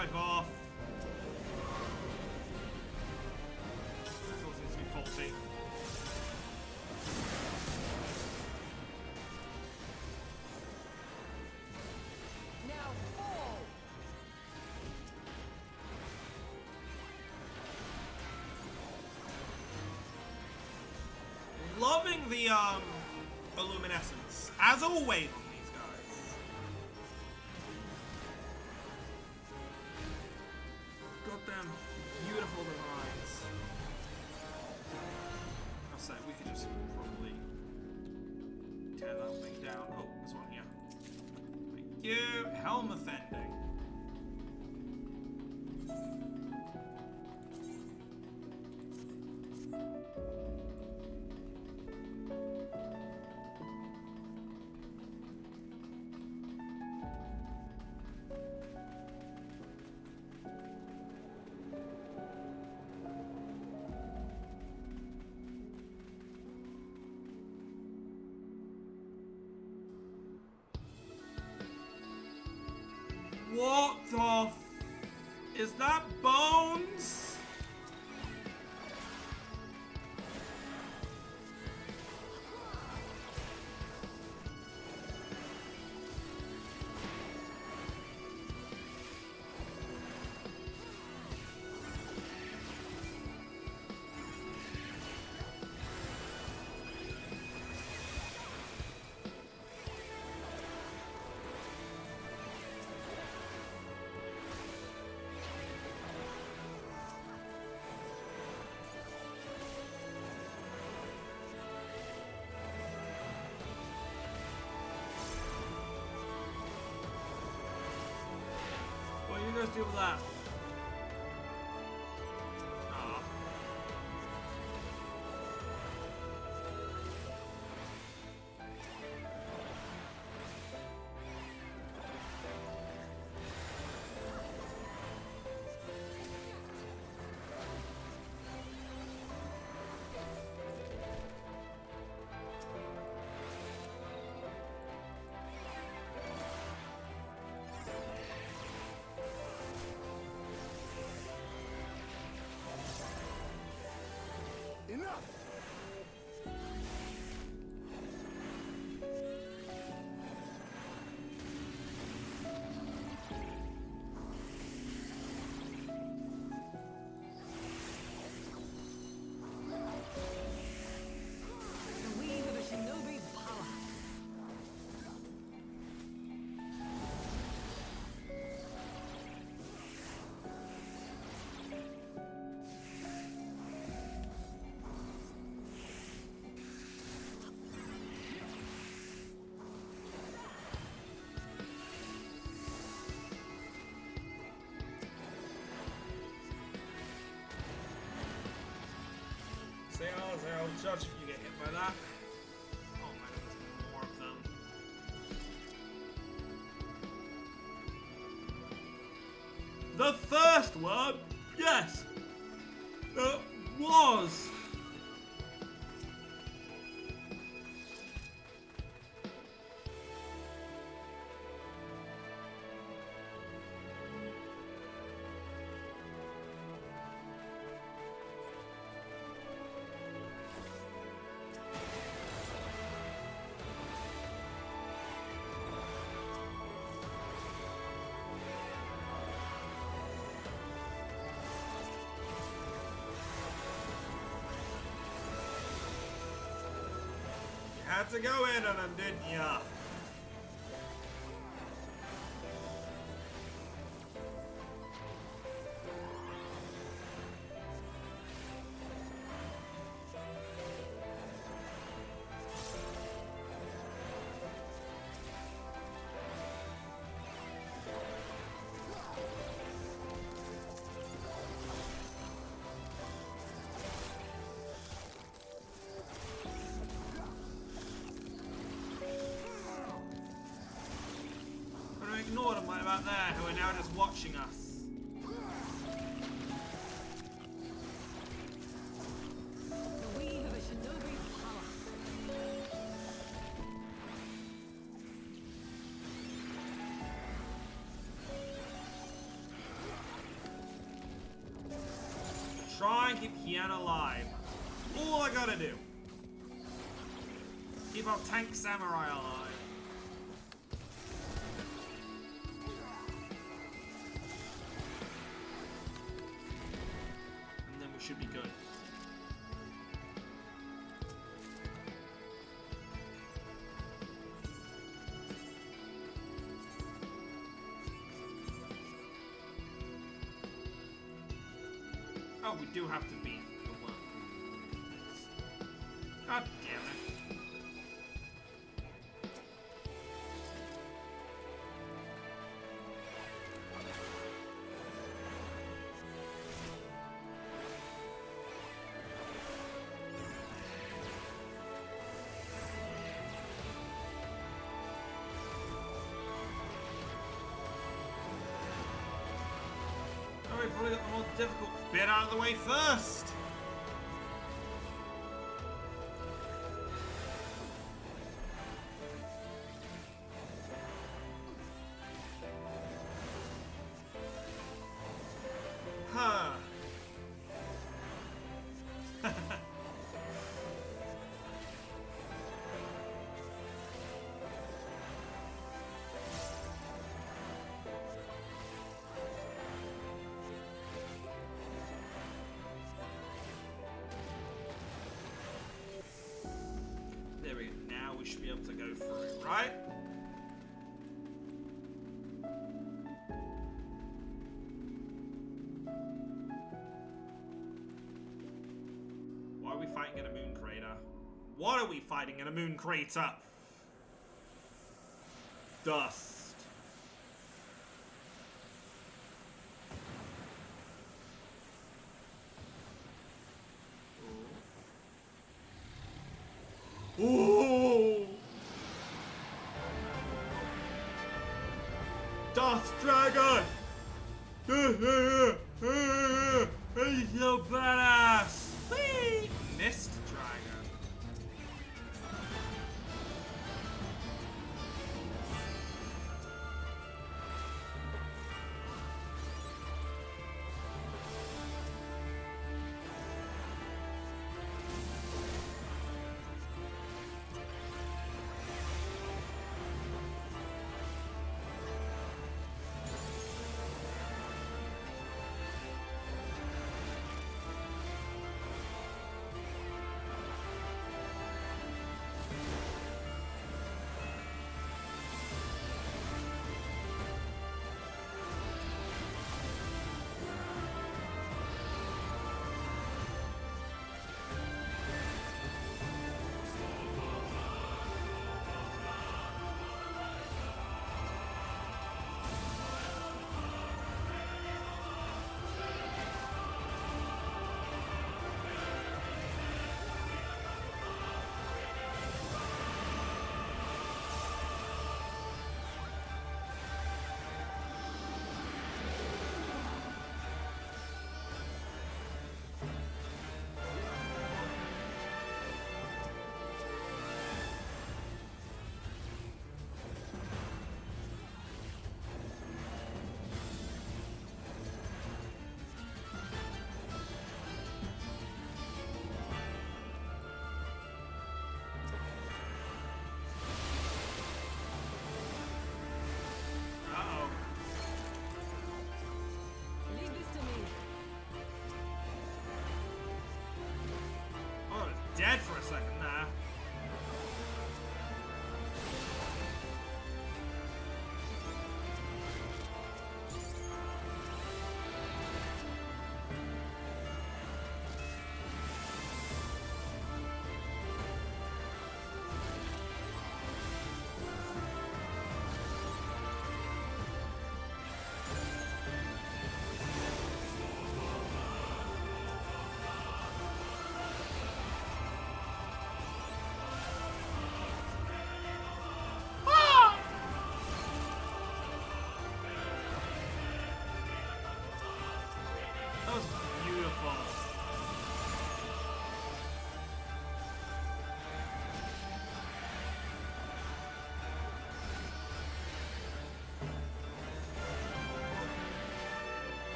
drive off. This all seems to be faulty. Now fall! Loving the illuminescence, as always on these guys. Goddamn beautiful designs. I'll say we could just probably tear that thing down. Oh, this one here. Thank you. Helm offending. What the f... Is that Bones? What are you guys do with that? Aw. Enough! The weave of a shinobi's power. Say I'll judge if you get hit by that. Oh man, there's more of them. The first one? Yes! It was! Had to go in on them, didn't ya? Ignore them right about there, who are now just watching us. The weave of a shinobi's power. Try and keep Kian alive. All I gotta do. Keep our tank samurai alive. And then we should be good. Oh, we do have to beat the one. God damn it. Oh, we probably got the more difficult bit out of the way first. Huh. There we go. Now we should be able to go through, right? Why are we fighting in a moon crater? What are we fighting in a moon crater? Dust. Ooh! Dust Dragon! He's so badass! Whee! Mist Dragon.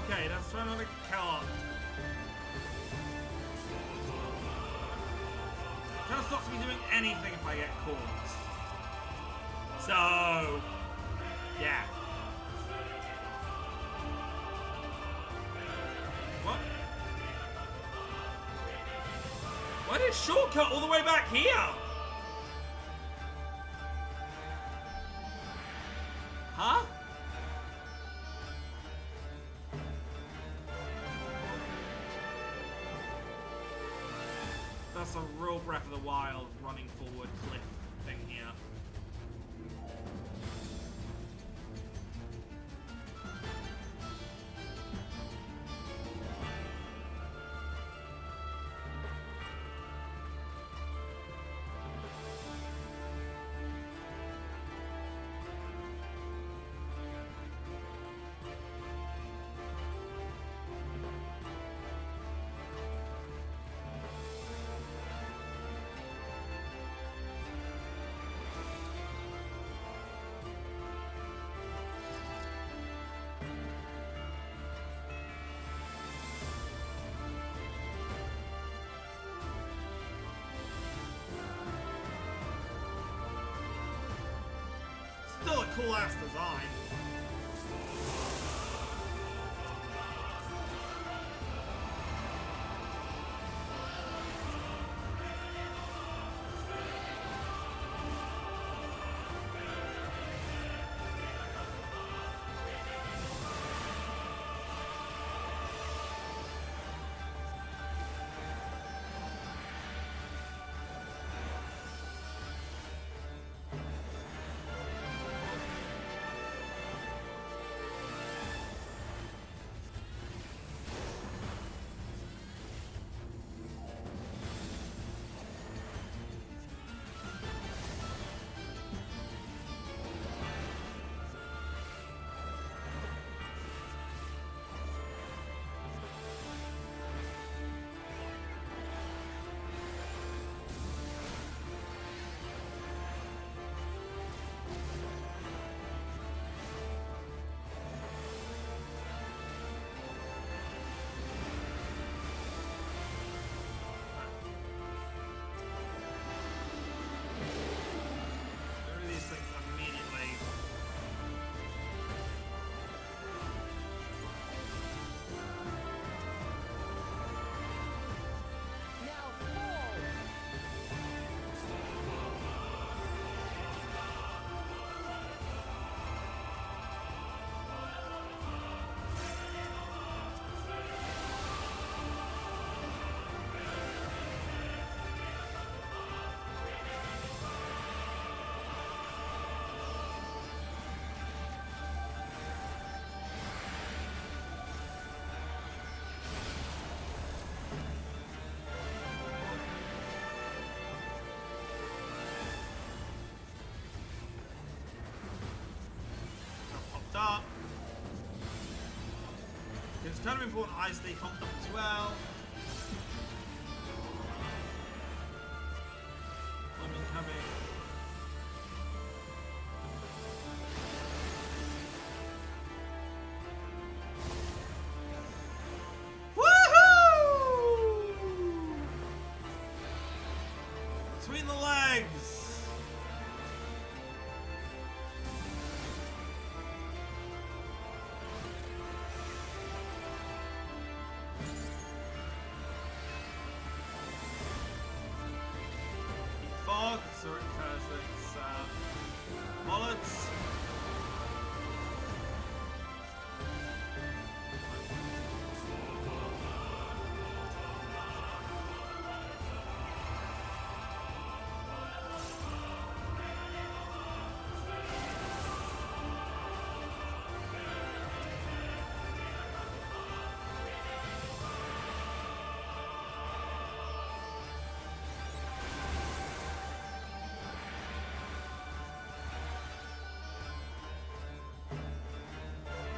Okay, let's try not to kill. Kind of stops me doing anything if I get caught. So, yeah. What? Why did it shortcut all the way back here? Huh? That's a real Breath of the Wild running forward cliff thing here. Still a cool ass design. Up. It's kind of important I stay pumped up as well. I'm incoming. Woohoo! Between the legs. Sorry, it's bullets.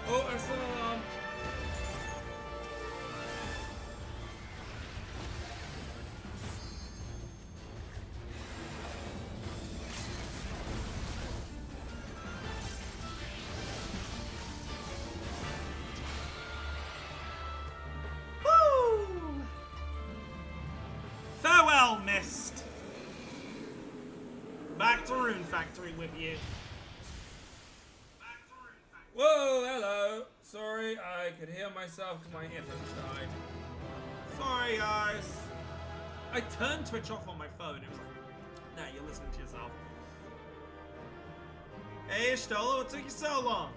Oh, I saw Back to Rune Factory with you. Whoa, hello. Sorry, I could hear myself because my earphones died. Sorry, guys. I turned Twitch off on my phone. It was like, nah, you're listening to yourself. Hey, Stola, what took you so long?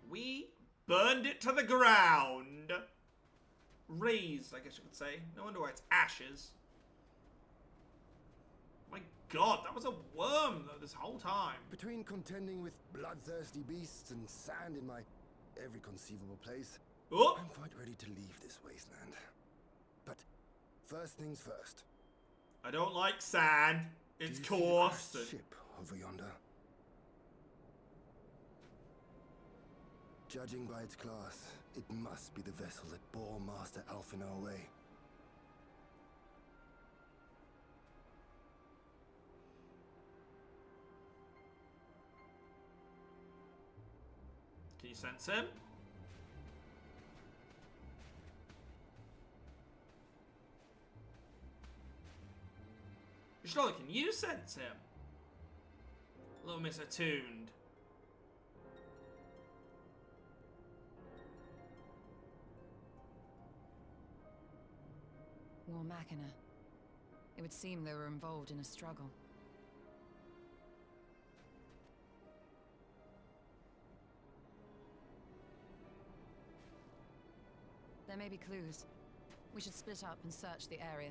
We burned it to the ground. Razed, I guess you could say. No wonder why it's ashes. My god, that was a worm, though, this whole time. Between contending with bloodthirsty beasts and sand in my every conceivable place, Oh! I'm quite ready to leave this wasteland. But first things first. I don't like sand. It's Do you see the coarse. crashed ship over yonder? Judging by its class, it must be the vessel that bore Master Alphinaud away. Can you sense him? Surely, can you sense him? A little misattuned. War Machina. It would seem they were involved in a struggle. There may be clues. We should split up and search the area.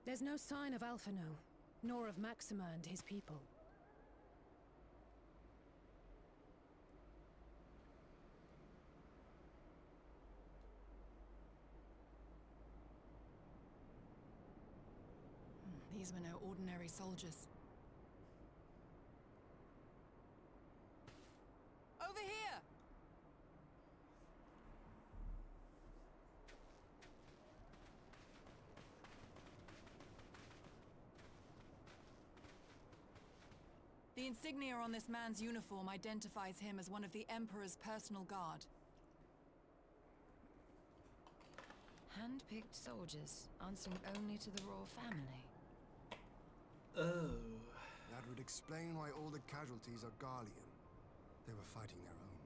There's no sign of Alphinaud, nor of Maxima and his people. These were no ordinary soldiers. Over here! The insignia on this man's uniform identifies him as one of the Emperor's personal guard. Hand-picked soldiers, answering only to the royal family. Oh. That would explain why all the casualties are Garlean. They were fighting their own.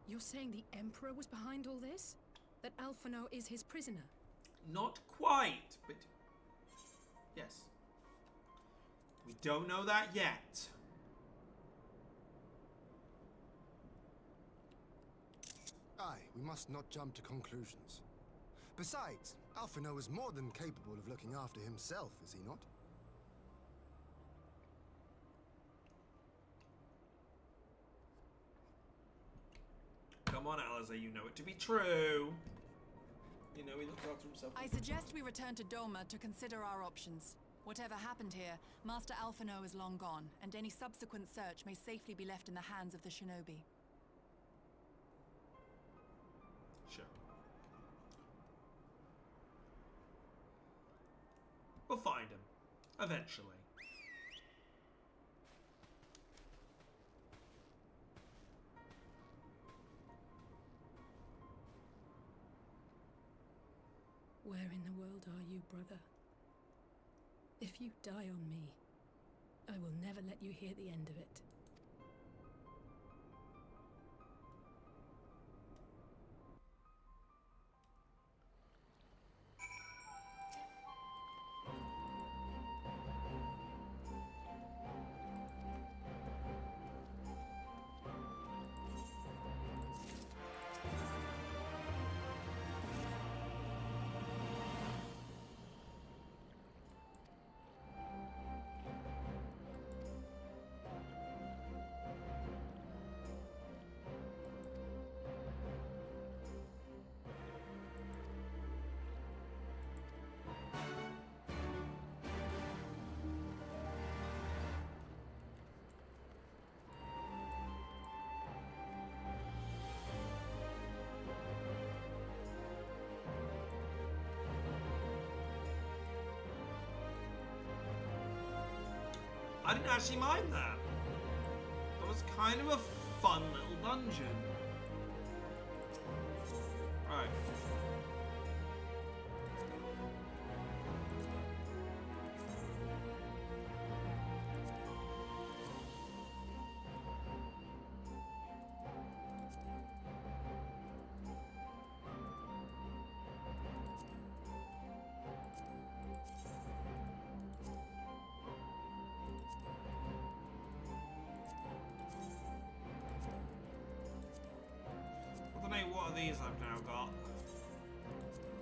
You're saying the Emperor was behind all this? That Alphinaud is his prisoner? Not quite, but yes. We don't know that yet. Aye, we must not jump to conclusions. Besides, Alphinaud is more than capable of looking after himself, is he not? Come on, Alistair, you know it to be true. You know he looks after himself. I suggest we return to Doma to consider our options. Whatever happened here, Master Alphinaud is long gone, and any subsequent search may safely be left in the hands of the shinobi. Sure. We'll find him. Eventually. Where in the world are you, brother? If you die on me, I will never let you hear the end of it. I didn't actually mind that. That was kind of a fun little dungeon. Right. I don't know what of these I've now got.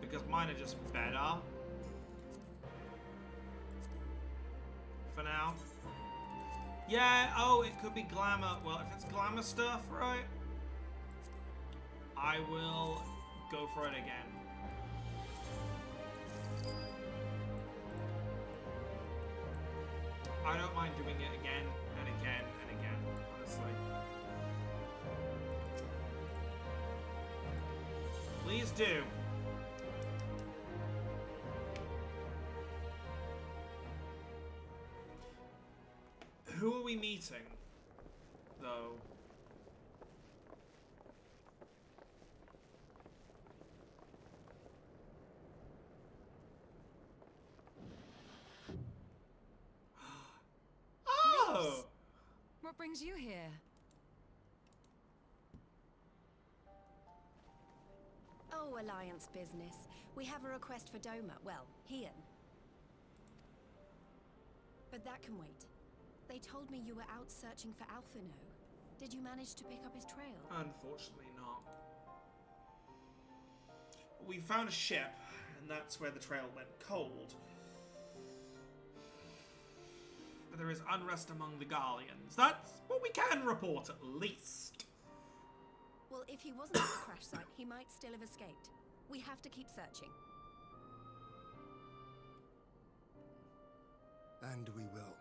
Because mine are just better. For now. Yeah, oh, it could be glamour. Well, if it's glamour stuff, right? I will go for it again. I don't mind doing it again and again and again, honestly. Please do. Who are we meeting, though? Oh! What brings you here? Oh, Alliance business. We have a request for Doma. Well, Hian. But that can wait. They told me you were out searching for Alphino. Did you manage to pick up his trail? Unfortunately not. We found a ship, and that's where the trail went cold. But there is unrest among the Garleans. That's what we can report, at least. Well, if he wasn't at the crash site, he might still have escaped. We have to keep searching. And we will.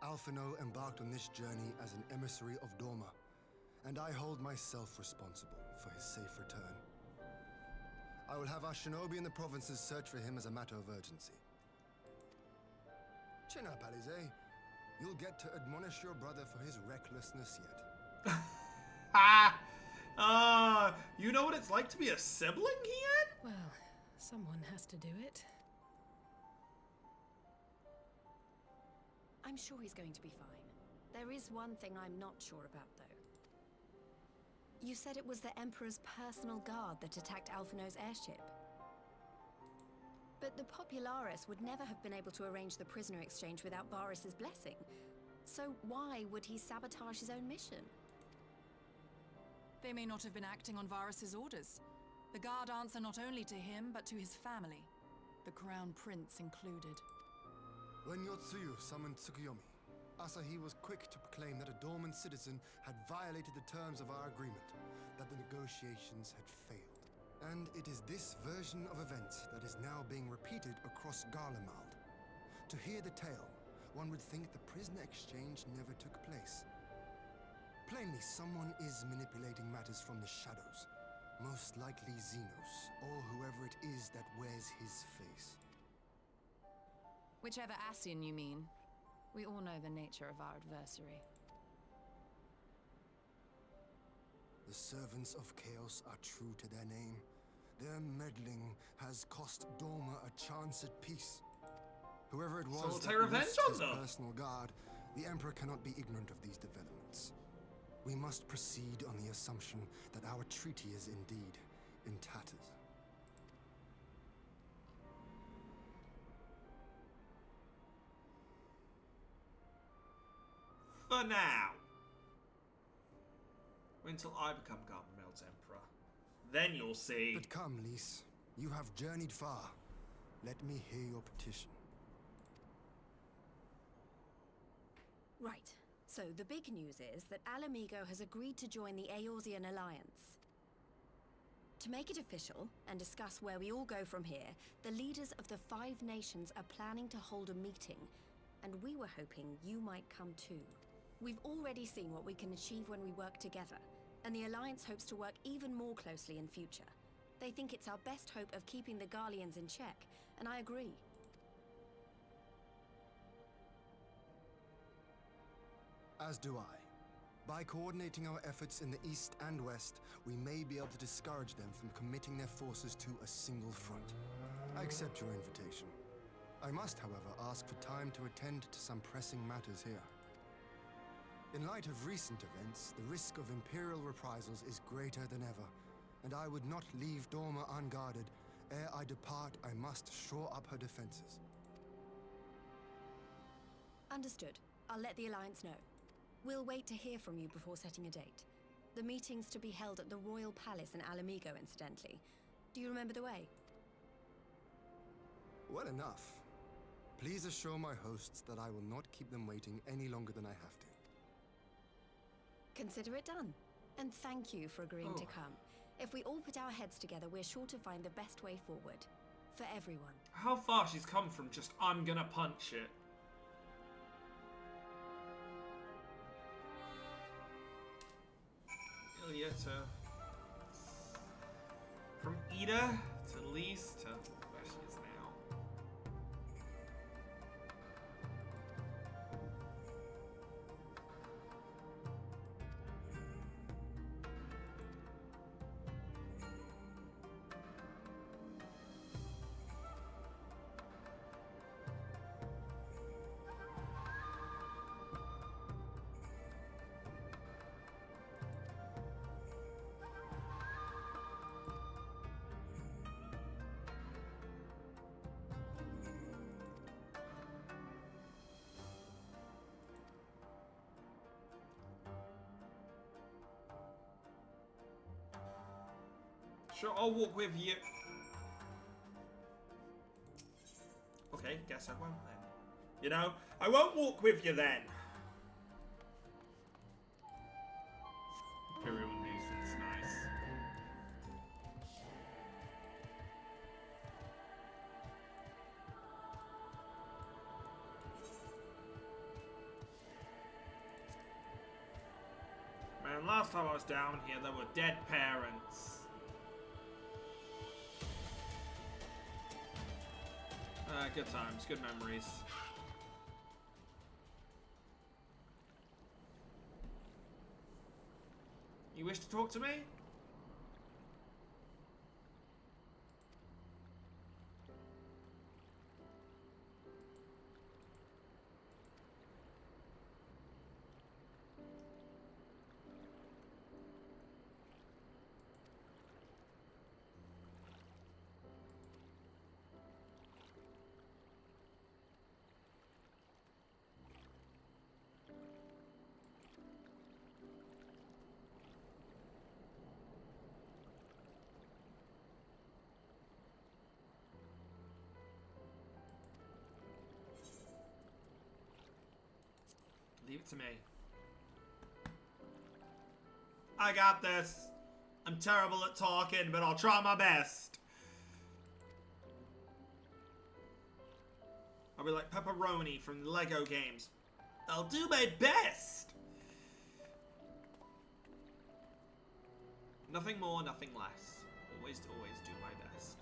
Alphino embarked on this journey as an emissary of Dorma, and I hold myself responsible for his safe return. I will have our shinobi in the provinces search for him as a matter of urgency. Chin up, Alize. You'll get to admonish your brother for his recklessness yet. You know what it's like to be a sibling, Hian? Well, someone has to do it. I'm sure he's going to be fine. There is one thing I'm not sure about, though. You said it was the Emperor's personal guard that attacked Alphino's airship. But the Popularis would never have been able to arrange the prisoner exchange without Varus's blessing. So why would he sabotage his own mission? They may not have been acting on Varus's orders. The guard answer not only to him, but to his family. The Crown Prince included. When Yotsuyu summoned Tsukuyomi, Asahi was quick to proclaim that a dormant citizen had violated the terms of our agreement, that the negotiations had failed. And it is this version of events that is now being repeated across Garlemald. To hear the tale, one would think the prisoner exchange never took place. Plainly, someone is manipulating matters from the shadows. Most likely Xenos, or whoever it is that wears his face. Whichever Ascian you mean. We all know the nature of our adversary. The servants of chaos are true to their name. Their meddling has cost Dorma a chance at peace. Whoever it was we'll that take revenge lost on his them. personal guard, the Emperor cannot be ignorant of these developments. We must proceed on the assumption that our treaty is indeed in tatters. For now. Wait until I become Garlemald's Emperor. Then you'll see. But come, Lys. You have journeyed far. Let me hear your petition. Right. So the big news is that Alamigo has agreed to join the Eorzean Alliance. To make it official and discuss where we all go from here, the leaders of the 5 nations are planning to hold a meeting, and we were hoping you might come too. We've already seen what we can achieve when we work together, and the Alliance hopes to work even more closely in future. They think it's our best hope of keeping the Garleans in check, and I agree. As do I. By coordinating our efforts in the east and west, we may be able to discourage them from committing their forces to a single front. I accept your invitation. I must, however, ask for time to attend to some pressing matters here. In light of recent events, the risk of Imperial reprisals is greater than ever, and I would not leave Dorma unguarded. Ere I depart, I must shore up her defenses. Understood. I'll let the Alliance know. We'll wait to hear from you before setting a date. The meeting's to be held at the Royal Palace in Alamigo, incidentally. Do you remember the way? Well enough. Please assure my hosts that I will not keep them waiting any longer than I have to. Consider it done. And thank you for agreeing to come. If we all put our heads together, we're sure to find the best way forward. For everyone. How far she's come from just, I'm gonna punch it. Ilya to... From Ida to Lise to where she is now. Sure, I'll walk with you. Okay, guess I won't then. You know, I won't walk with you then. Imperial nuisance, nice. Man, last time I was down here, there were dead parents. Good times, good memories. You wish to talk to me? Leave it to me. I got this. I'm terrible at talking, but I'll try my best. I'll be like Pepperoni from the Lego games. I'll do my best. Nothing more, nothing less. Always do my best.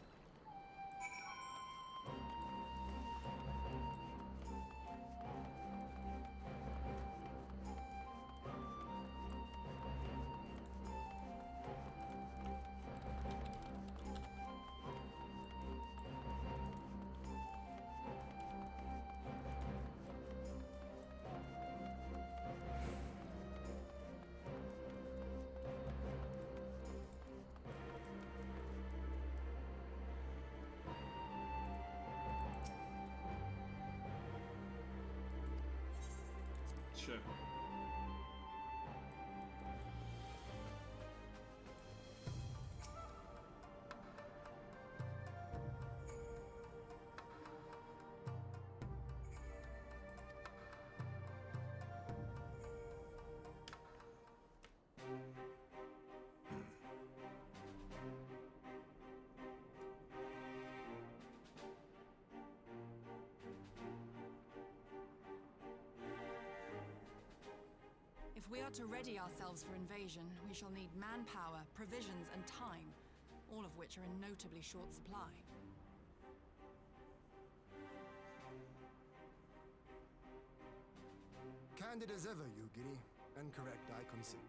Sure. If we are to ready ourselves for invasion, we shall need manpower, provisions, and time, all of which are in notably short supply. Candid as ever, you giddy. And correct, I concede.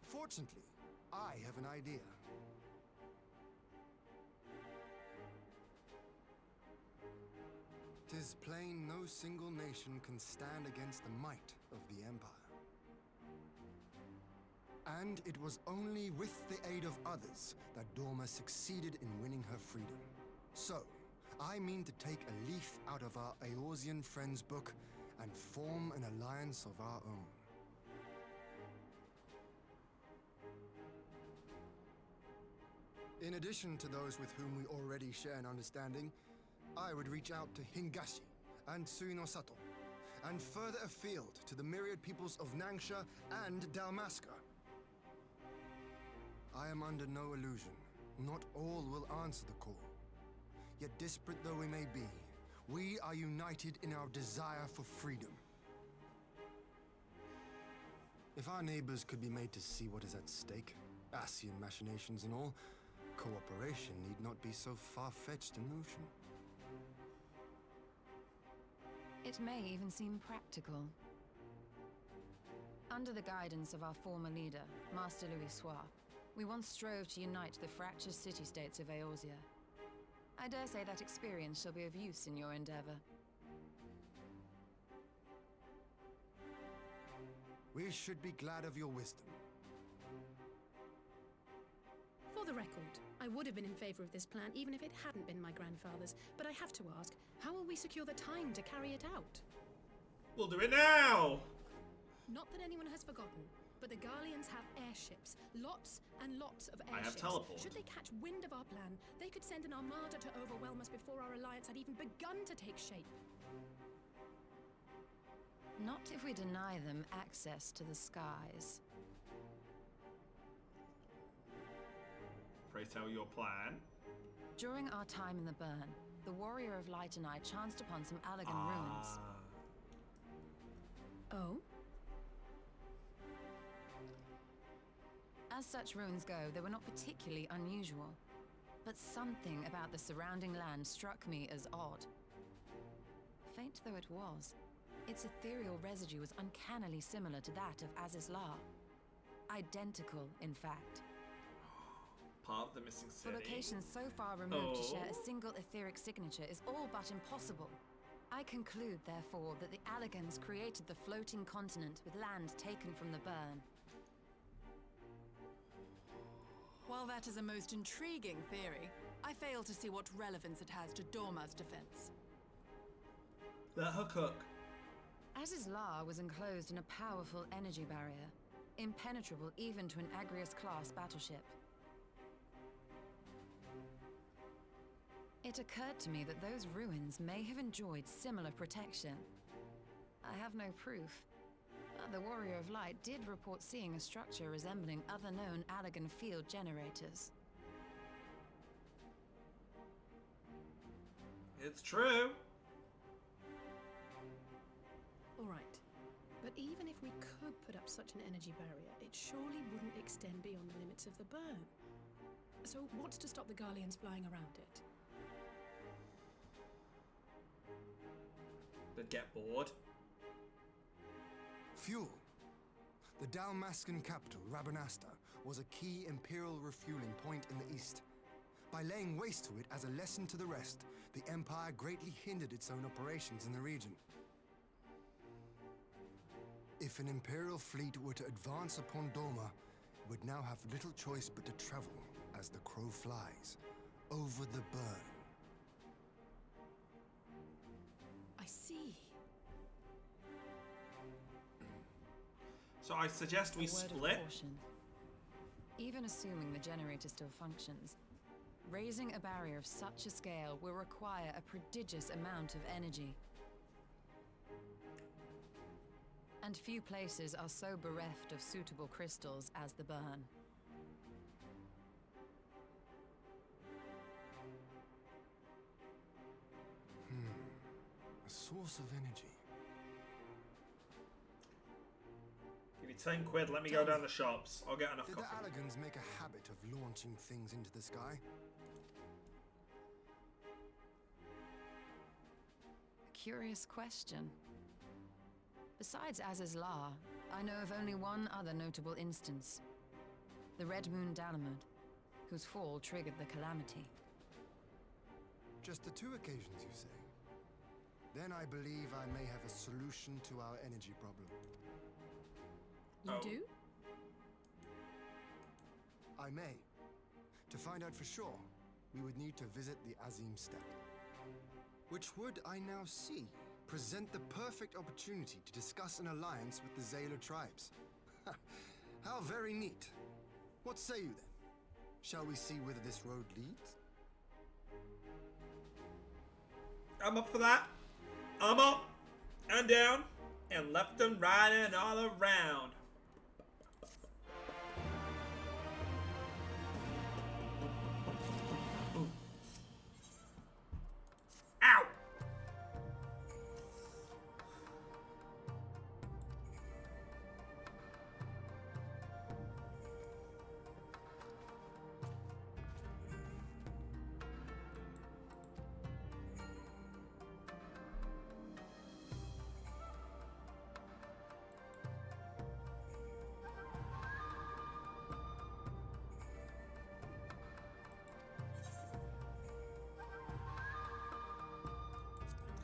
Fortunately, I have an idea. Tis plain no single nation can stand against the might of the Empire. And it was only with the aid of others that Dorma succeeded in winning her freedom. So, I mean to take a leaf out of our Eorzean friends' book and form an alliance of our own. In addition to those with whom we already share an understanding, I would reach out to Hingashi and Suinosato, and further afield to the myriad peoples of Nangsha and Dalmasca. I am under no illusion. Not all will answer the call. Yet disparate though we may be, we are united in our desire for freedom. If our neighbors could be made to see what is at stake, Ascian machinations and all, cooperation need not be so far-fetched a notion. It may even seem practical. Under the guidance of our former leader, Master Louis Soir, we once strove to unite the fractious city-states of Eorzea. I dare say that experience shall be of use in your endeavor. We should be glad of your wisdom. For the record, I would have been in favor of this plan even if it hadn't been my grandfather's, but I have to ask, how will we secure the time to carry it out? We'll do it now! Not that anyone has forgotten, but the Garleans have airships. Lots and lots of airships. I have teleport. Should they catch wind of our plan, they could send an armada to overwhelm us before our alliance had even begun to take shape. Not if we deny them access to the skies. Pray tell your plan. During our time in the burn, the Warrior of Light and I chanced upon some Allagan ruins. Oh? As such ruins go, they were not particularly unusual. But something about the surrounding land struck me as odd. Faint though it was, its ethereal residue was uncannily similar to that of Azizlar. Identical, in fact. Part of the missing city. For locations so far removed to share a single etheric signature is all but impossible. I conclude, therefore, that the Allagans created the floating continent with land taken from the burn. While that is a most intriguing theory, I fail to see what relevance it has to Dorma's defense. Let her cook. Azizlar was enclosed in a powerful energy barrier, impenetrable even to an Agrias-class battleship. It occurred to me that those ruins may have enjoyed similar protection. I have no proof, but the Warrior of Light did report seeing a structure resembling other known Allagan field generators. It's true. All right. But even if we could put up such an energy barrier, it surely wouldn't extend beyond the limits of the burn. So what's to stop the Garleans flying around it? They'd get bored. Fuel. The Dalmascan capital, Rabanasta, was a key Imperial refueling point in the east. By laying waste to it as a lesson to the rest, the Empire greatly hindered its own operations in the region. If an Imperial fleet were to advance upon Dorma, it would now have little choice but to travel, as the crow flies, over the burn. I see. So I suggest we A word of split. caution. Even assuming the generator still functions, raising a barrier of such a scale will require a prodigious amount of energy. And few places are so bereft of suitable crystals as the burn. A source of energy. Give me 10 quid, let me go down the shops. I'll get enough Did the coffee. Allagans make a habit of launching things into the sky? A curious question. Besides Azizlar, I know of only one other notable instance. The Red Moon Dalamud, whose fall triggered the calamity. Just the 2 occasions, you say? Then I believe I may have a solution to our energy problem. You do? I may. To find out for sure, we would need to visit the Azim Steppe. Which would, I now see, present the perfect opportunity to discuss an alliance with the Zayla tribes. How very neat. What say you then? Shall we see whither this road leads? I'm up for that. I'm up and down and left and right and all around. Ow!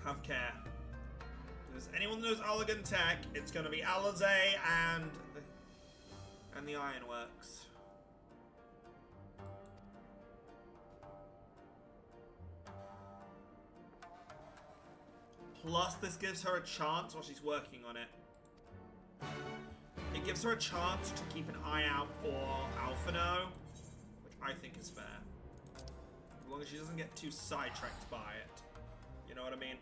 Have care. If anyone knows Allergan Tech, it's going to be Alizé and the Ironworks. Plus, this gives her a chance while she's working on it. It gives her a chance to keep an eye out for Alphino, which I think is fair. As long as she doesn't get too sidetracked by it. You know what I mean?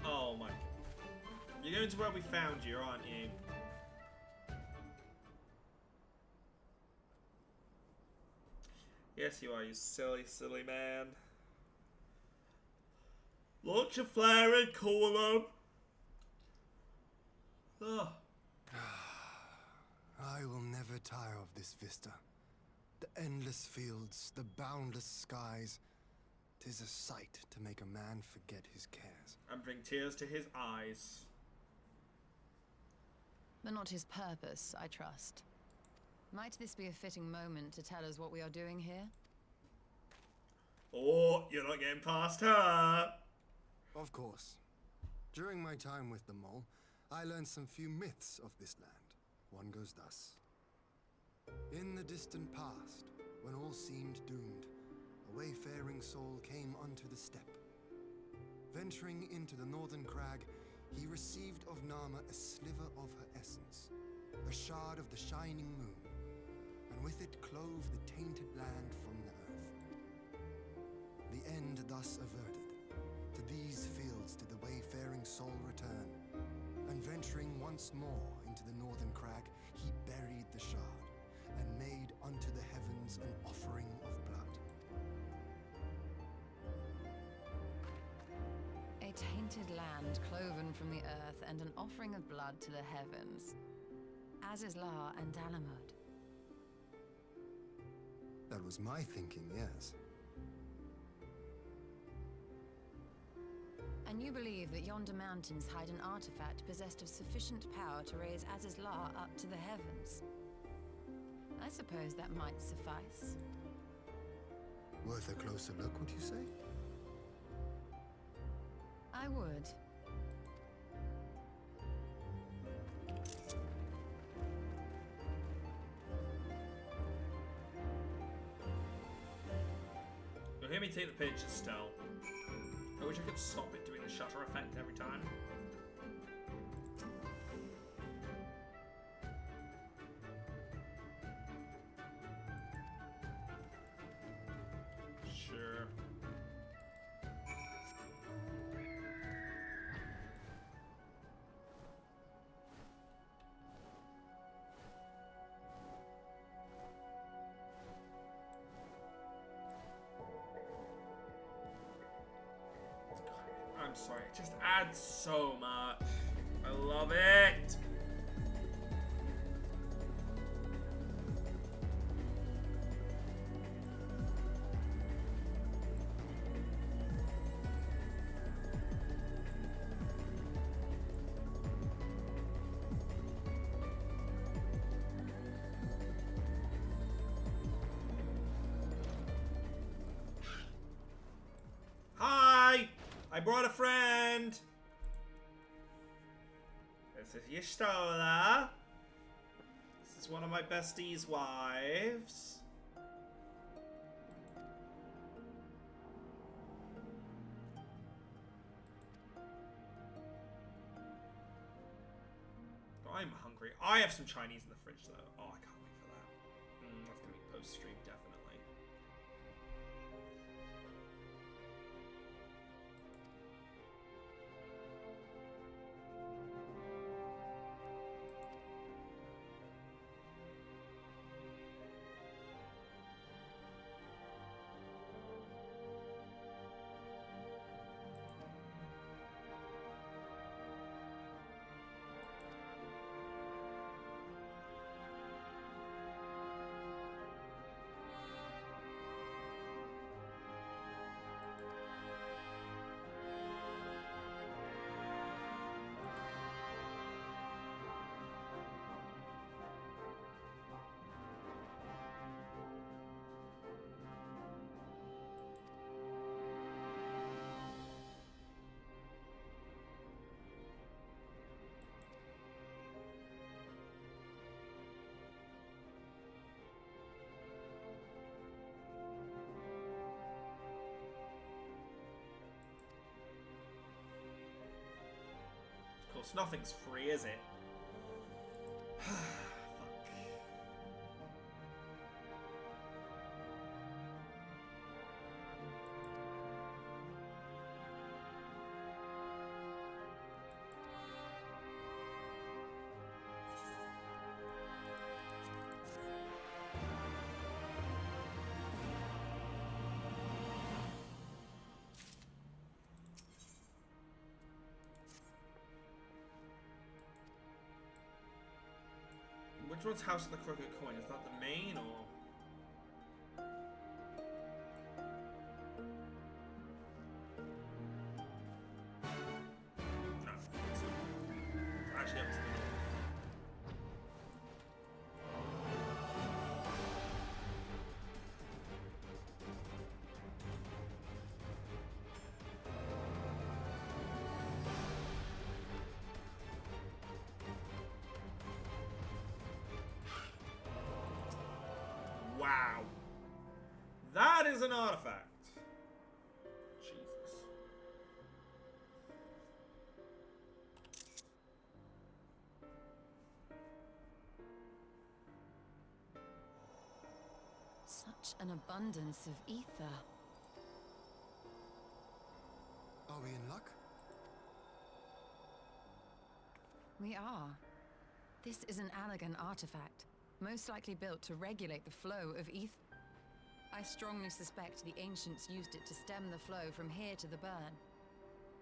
Oh my. You're going to where we found you, aren't you? Yes, you are, you silly, silly man. Launch a flare and call them. Oh. I will never tire of this vista. The endless fields, the boundless skies. 'Tis a sight to make a man forget his cares. And bring tears to his eyes. But not his purpose, I trust. Might this be a fitting moment to tell us what we are doing here? Oh, you're not getting past her. Of course. During my time with the mole, I learned some few myths of this land. One goes thus. In the distant past, when all seemed doomed, a wayfaring soul came unto the steppe. Venturing into the northern crag, he received of Nama a sliver of her essence, a shard of the shining moon, and with it clove the tainted land from the earth. The end thus averted, to these fields did the wayfaring soul return, and venturing once more into the northern crag, he buried the shard, and made unto the heavens an offering of blood. A tainted land cloven from the earth and an offering of blood to the heavens. Azizlar and Dalamud. That was my thinking, yes. And you believe that yonder mountains hide an artifact possessed of sufficient power to raise Azizlar up to the heavens? I suppose that might suffice. Worth a closer look, would you say? I would. You'll hear me take the picture still. I wish I could stop it doing the shutter effect every time. Sure. I'm sorry. It just adds so much. I love it. Hi! I brought a friend. This is Y'shtola. This is one of my bestie's wives. I'm hungry. I have some Chinese in the fridge though. Oh, I can't wait for that. That's gonna be post-stream definitely. Of course, nothing's free, is it? Fuck. Which one's House of the Crooked Coin? Is that the main or? No. It's actually up to the north. Wow. That is an artifact. Jesus. Such an abundance of ether. Are we in luck? We are. This is an Allegan artifact, most likely built to regulate the flow of ether. I strongly suspect the ancients used it to stem the flow from here to the burn.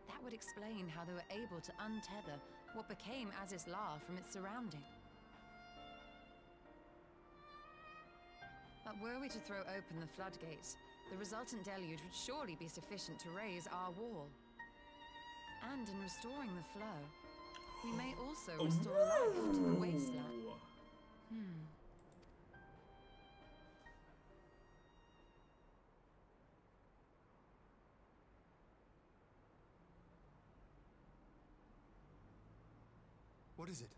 That would explain how they were able to untether what became Azys La from its surrounding. But were we to throw open the floodgates, the resultant deluge would surely be sufficient to raise our wall. And in restoring the flow, we may also restore life to the wasteland. What is it?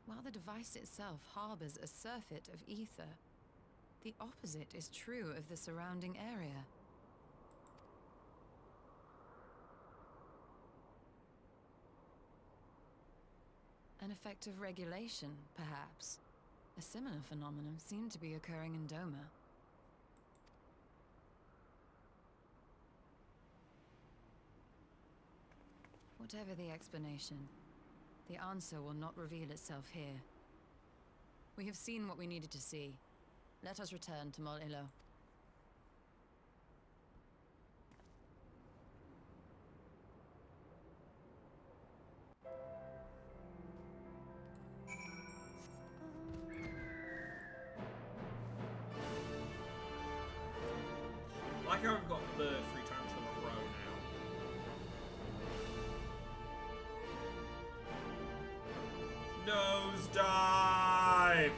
While the device itself harbors a surfeit of ether, the opposite is true of the surrounding area. An effect of regulation, perhaps. A similar phenomenon seemed to be occurring in Doma. Whatever the explanation, the answer will not reveal itself here. We have seen what we needed to see. Let us return to Mol Ilo. like how I've got bird 3 times in a row now. Nosedive!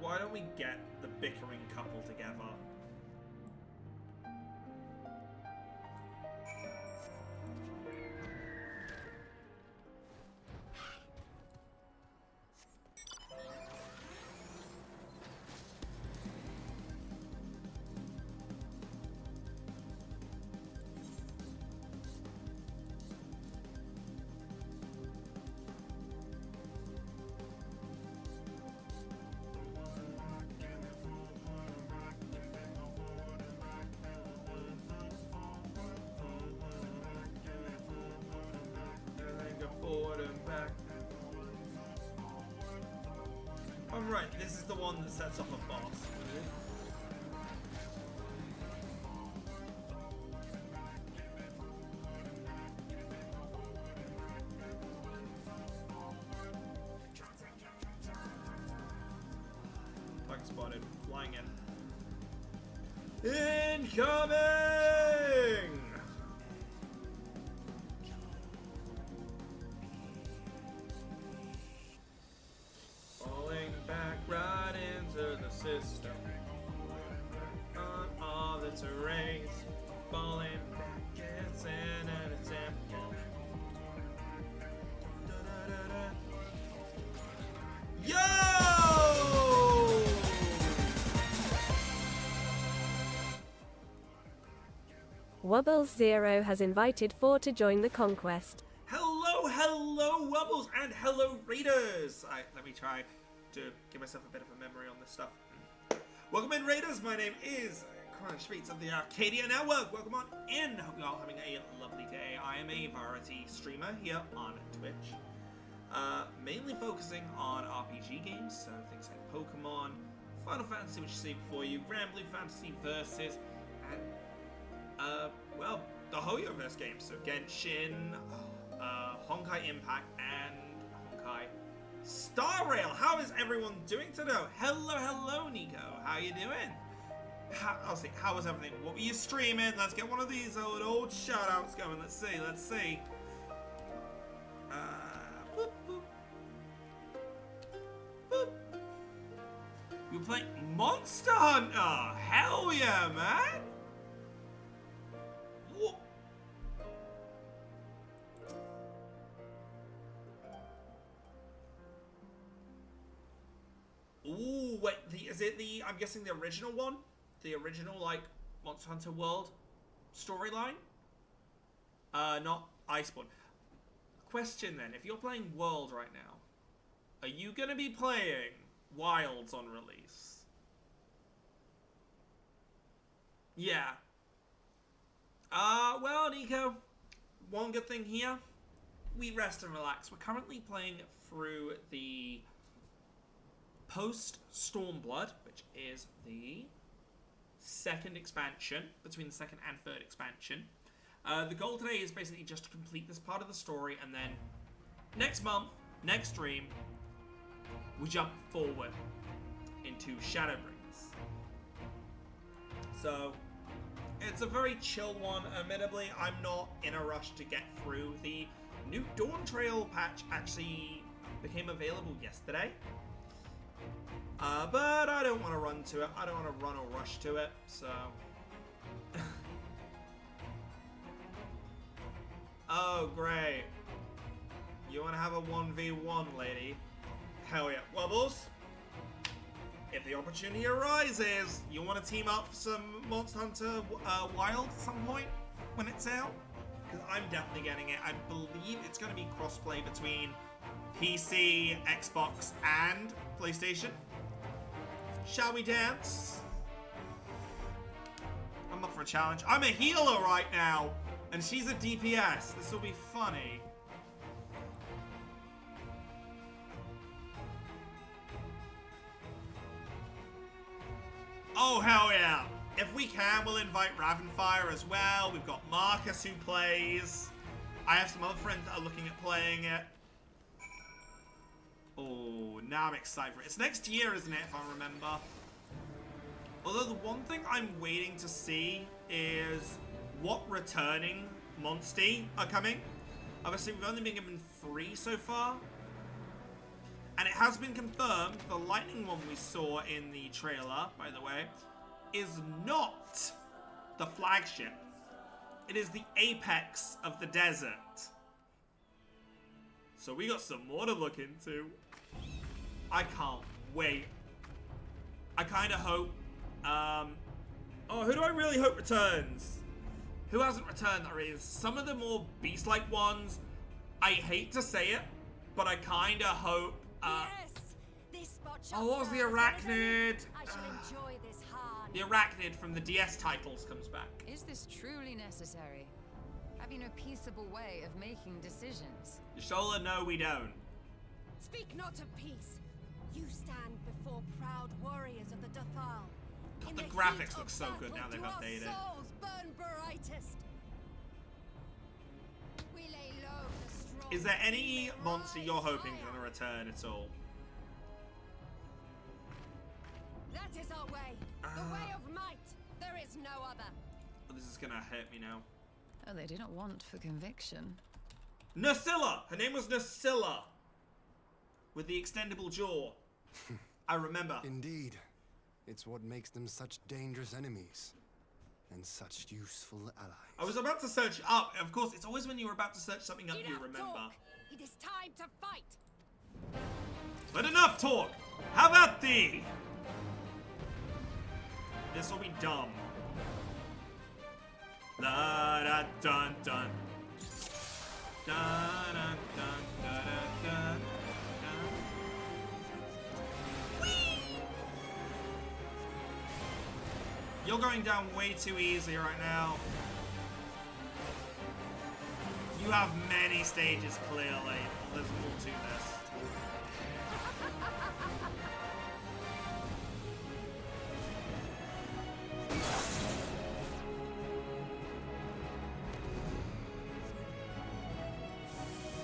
Why don't we get the bickering couple together? Forward and back. Oh right, this is the one that sets off a boss. Target spotted, flying in. Incoming! System on all the terrains, falling back, it's an example. Yo! Wobbles Zero has invited 4 to join the conquest. Hello, Wobbles, and hello, Raiders. Let me try to give myself a bit of a memory on this stuff. Welcome in, Raiders. My name is Chronic Streets of the Arcadia Network. Welcome on in. Hope you're all having a lovely day. I am a variety streamer here on Twitch, mainly focusing on RPG games, so things like Pokemon, Final Fantasy, which you see before you, Grand Blue Fantasy Versus, and well, the Hoyoverse games, so Genshin, Honkai Impact, and Honkai Star Rail. How is everyone doing today? Hello, Nico. How you doing? How was everything? What were you streaming? Let's get one of these old shout-outs going. Let's see. Boop, boop. Boop. You were playing Monster Hunter. Hell yeah, man. Whoa. Ooh, wait, is it the, I'm guessing the original one? The original, like, Monster Hunter World storyline? Not Iceborne. Question then, if you're playing World right now, are you gonna be playing Wilds on release? Yeah. Well, Nico, one good thing here, we rest and relax. We're currently playing through the Post-StormBlood, which is the second expansion, between the second and third expansion. The goal today is basically just to complete this part of the story, and then next month, next stream, we jump forward into Shadowbringers. So, it's a very chill one. Admittedly, I'm not in a rush to get through. The new Dawn Trail patch actually became available yesterday. But I don't want to run to it. I don't want to run or rush to it, so... Oh, great. You want to have a 1v1, lady? Hell yeah. Wobbles, if the opportunity arises, you want to team up for some Monster Hunter Wild at some point when it's out? Because I'm definitely getting it. I believe it's going to be crossplay between PC, Xbox, and PlayStation. Shall we dance? I'm up for a challenge. I'm a healer right now, and she's a DPS. This will be funny. Oh, hell yeah. If we can, we'll invite Ravenfire as well. We've got Marcus who plays. I have some other friends that are looking at playing it. Oh, now I'm excited for it. It's next year, isn't it, if I remember? Although the one thing I'm waiting to see is what returning Monsty are coming. Obviously, we've only been given 3 so far. And it has been confirmed, the lightning one we saw in the trailer, by the way, is not the flagship. It is the apex of the desert. So we got some more to look into. I can't wait. I kind of hope... oh, who do I really hope returns? Who hasn't returned that really is? Some of the more beast-like ones, I hate to say it, but I kind of hope... yes! This spot shall oh, what was the serve as arachnid? I shall enjoy this hard. The arachnid from the DS titles comes back. Is this truly necessary? Have you no peaceable way of making decisions? Shola, no, we don't. Speak not of peace. You stand before proud warriors of the Dathal. God, In the heat graphics of look so good battle now they've do our updated. souls burn brightest. We lay low the strong. Is there any we monster you're rise hoping is higher. going to return at all? That is our way. The way of might. There is no other. Oh, this is going to hurt me now. Oh, they didn't want for conviction. Nasilla! Her name was Nasilla. With the extendable jaw. I remember. Indeed. It's what makes them such dangerous enemies. And such useful allies. I was about to search up. Of course, it's always when you're about to search something up you Enough remember. talk. It is time to fight. But enough talk! How about thee? This will be dumb. Da da dun dun. Da da dun da da dun. You're going down way too easy right now. You have many stages clearly. There's more to this.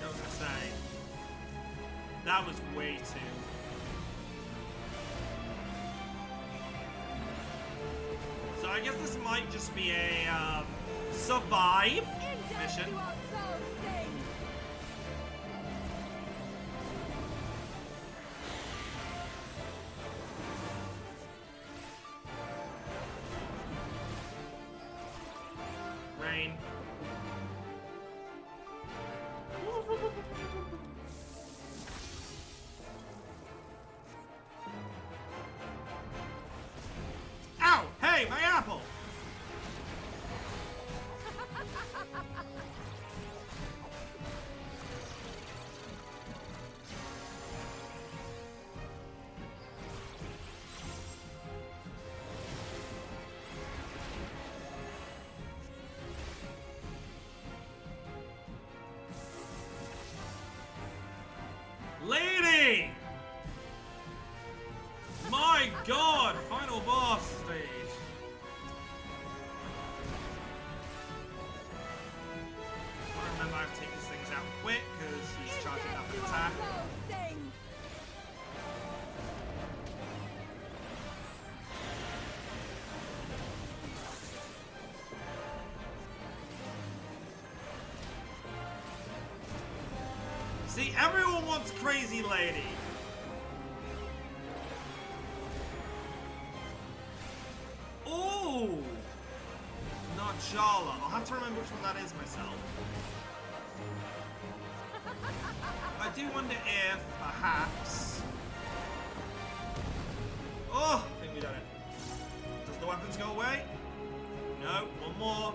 I was gonna say, that was way too. So I guess this might just be a survive mission. Rain. Ow! Hey, my apple! Lady! My god! Final boss stage. I remember I have to take these things out quick because he's charging up an attack. See, everyone wants Crazy Lady. Ooh! Not Jala. I'll have to remember which one that is myself. I do wonder if, perhaps... Oh! I think we done it. Does the weapons go away? No. One more.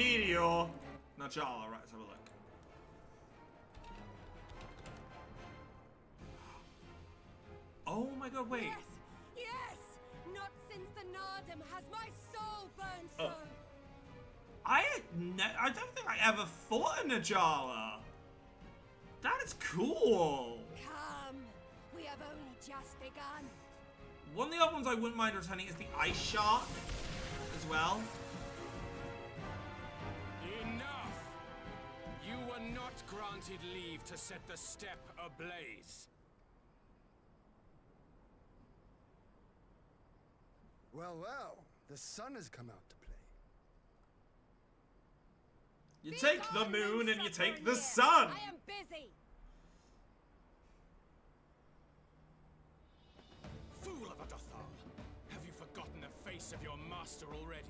Meteor. Najala, right, let's have a look. Oh my god, wait. Yes! Yes! Not since the Nardum has my soul burned so. I don't think I ever fought a Najala. That is cool. Come! We have only just begun. One of the other ones I wouldn't mind returning is the Ice Shark as well. Enough! You were not granted leave to set the steppe ablaze. Well, well, the sun has come out to play. You take the moon and you take the sun. I am busy. Fool of a Dothal! Have you forgotten the face of your master already?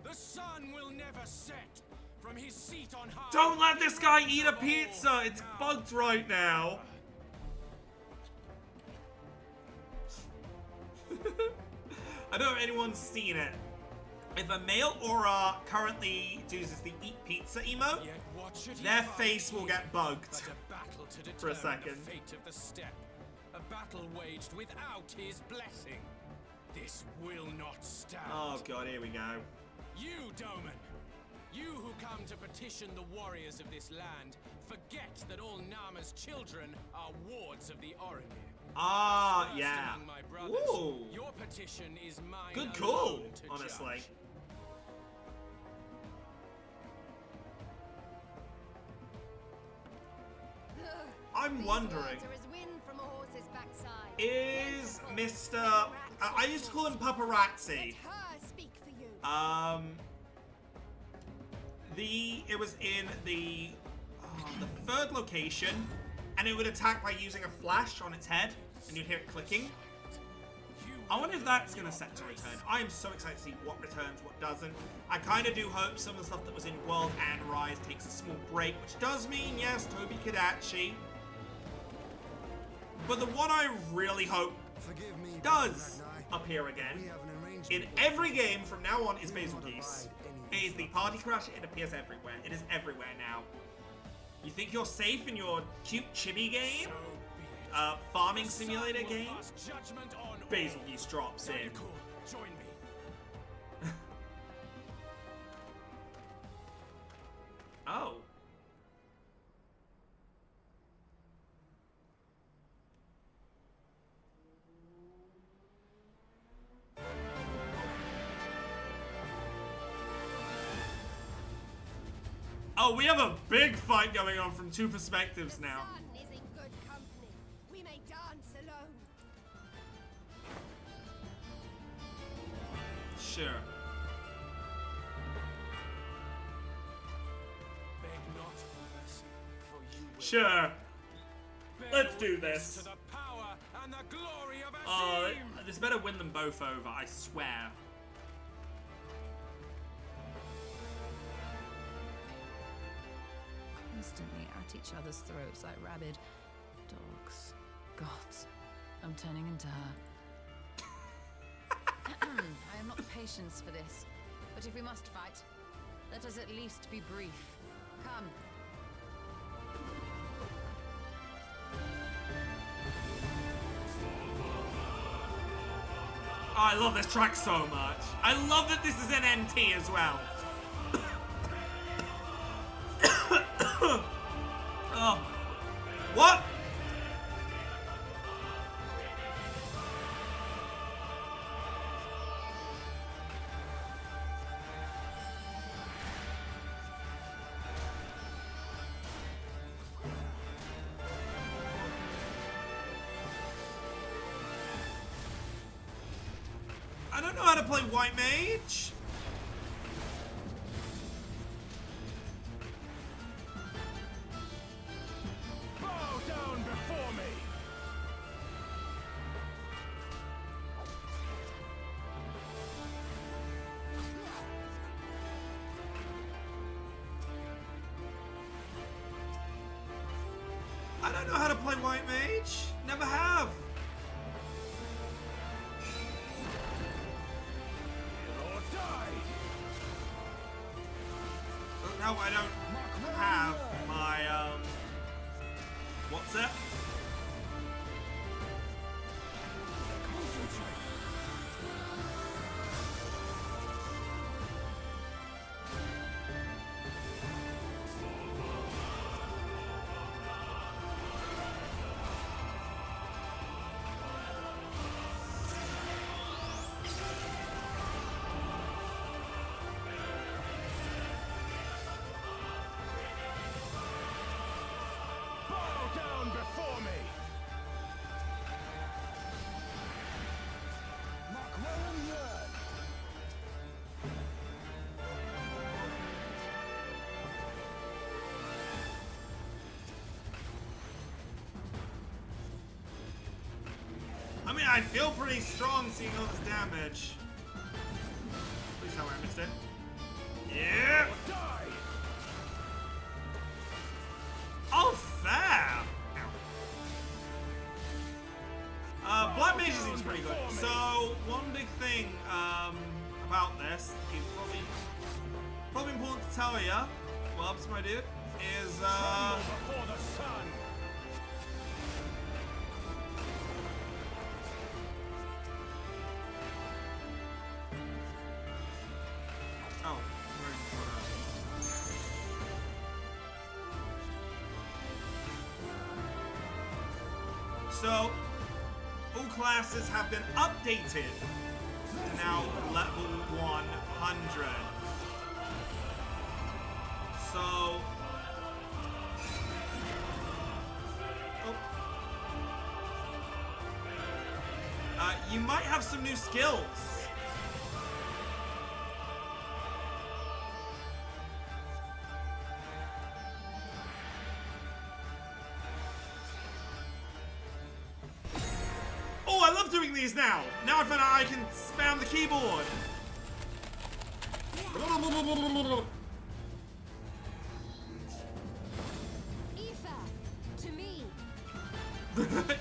The sun will never set from his seat on high. Don't let this guy eat a pizza. It's bugged right now. I don't know if anyone's seen it. If a male aura currently uses the eat pizza emote, Yet what should he their find face will here get bugged but a battle to for a determine second. the fate of the steppe. A battle waged without his blessing. This will not stand. Oh god, here we go. You, Doman, you who come to petition the warriors of this land, forget that all Nama's children are wards of the Orimir. Ah, First yeah. among my brothers, Ooh. your petition is mine Good call, alone to honestly. judge. I'm wondering, These words are as wind from a horse's backside. is Plentiful, Mr. but I used to call him Paparazzi. Let her speak for you. It was in the third location, and it would attack by using a flash on its head, and you'd hear it clicking. I wonder if that's going to set to return. I am so excited to see what returns, what doesn't. I kind of do hope some of the stuff that was in World and Rise takes a small break, which does mean, yes, Toby Kadachi. But the one I really hope Forgive me, does Ragnar. appear again We have an arrangement in with every game from now on is We will Basil not Geese. abide It any is the Party Crush, it appears everywhere. It is everywhere now. You think you're safe in your cute chibi game? So be it. Farming The sun simulator will game? pass judgment on Basil all. Geese drops in. Cool. Join me. Oh. Oh, we have a big fight going on from two perspectives now. The sun is in good company. We may dance alone. Sure. Beg not for mercy, for you will. Sure. Bear Let's do witness this. To the power and the glory of Oh, Azim. this better win them both over, I swear. Constantly at each other's throats like rabid dogs. Gods, I'm turning into her. I am not patience for this, but if we must fight, let us at least be brief. Come. Oh, I love this track so much. I love that this is an NT as well. Oh. What? I don't know how to play White Mage. Bow down before me. I don't know how to play White Mage. Never have. Or die. how I don't have my, what's it? I mean, I feel pretty strong seeing all this damage. Please tell me I missed it. Yeah! Oh, fair! Black Mage seems pretty good. So, one big thing about this is probably important to tell you, Wubs, my dude, is Before the sun. oh, so all classes have been updated to now level 100. So you might have some new skills. Oh, I love doing these now. Now I found out I can spam the keyboard. To me.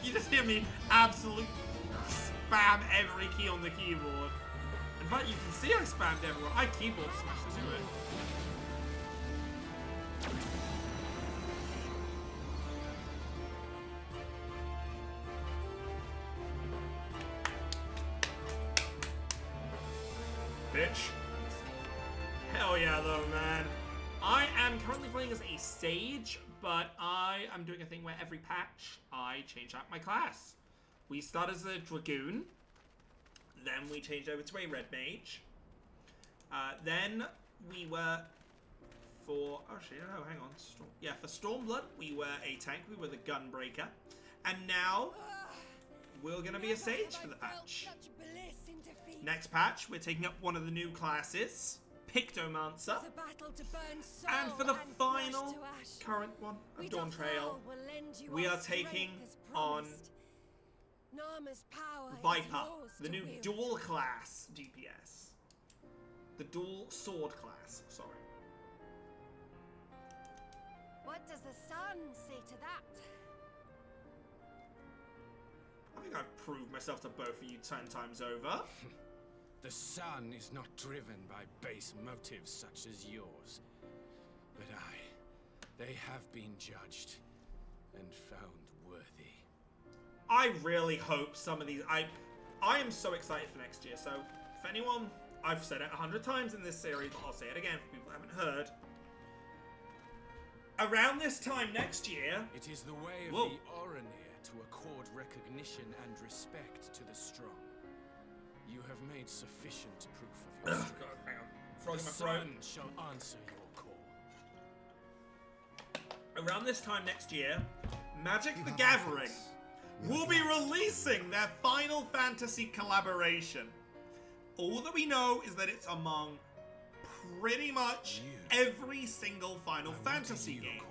You just hear me absolutely spam every key on the keyboard. In fact, you can see I spammed everyone. I keyboard smashed into it. Bitch. Hell yeah, though, man. I am currently playing as a sage, but I am doing a thing where every patch I change out my class. We start as a dragoon, then we changed over to a red mage. Then we were for hang on, for Stormblood we were a tank. We were the gunbreaker, and now we're gonna be a sage for the patch. Next patch, we're taking up one of the new classes, Pictomancer. And for the final current one of Dawn Trail, we are taking on Viper, the new dual class DPS. The dual sword class, sorry. What does the sun say to that? I think I've proved myself to both of you 10 times over. The sun is not driven by base motives such as yours. But they have been judged and found worthy. I really hope some of these... I am so excited for next year, so if anyone... I've said it 100 times in this series, but I'll say it again for people who haven't heard. Around this time next year... It is the way of the Oranir to accord recognition and respect to the strong. You have made sufficient proof of your strength. God, hang on. Frog in my The throat. sun shall answer your call. Around this time next year, Magic the Gathering will be releasing their Final Fantasy collaboration. All that we know is that it's among pretty much every single Final Fantasy game.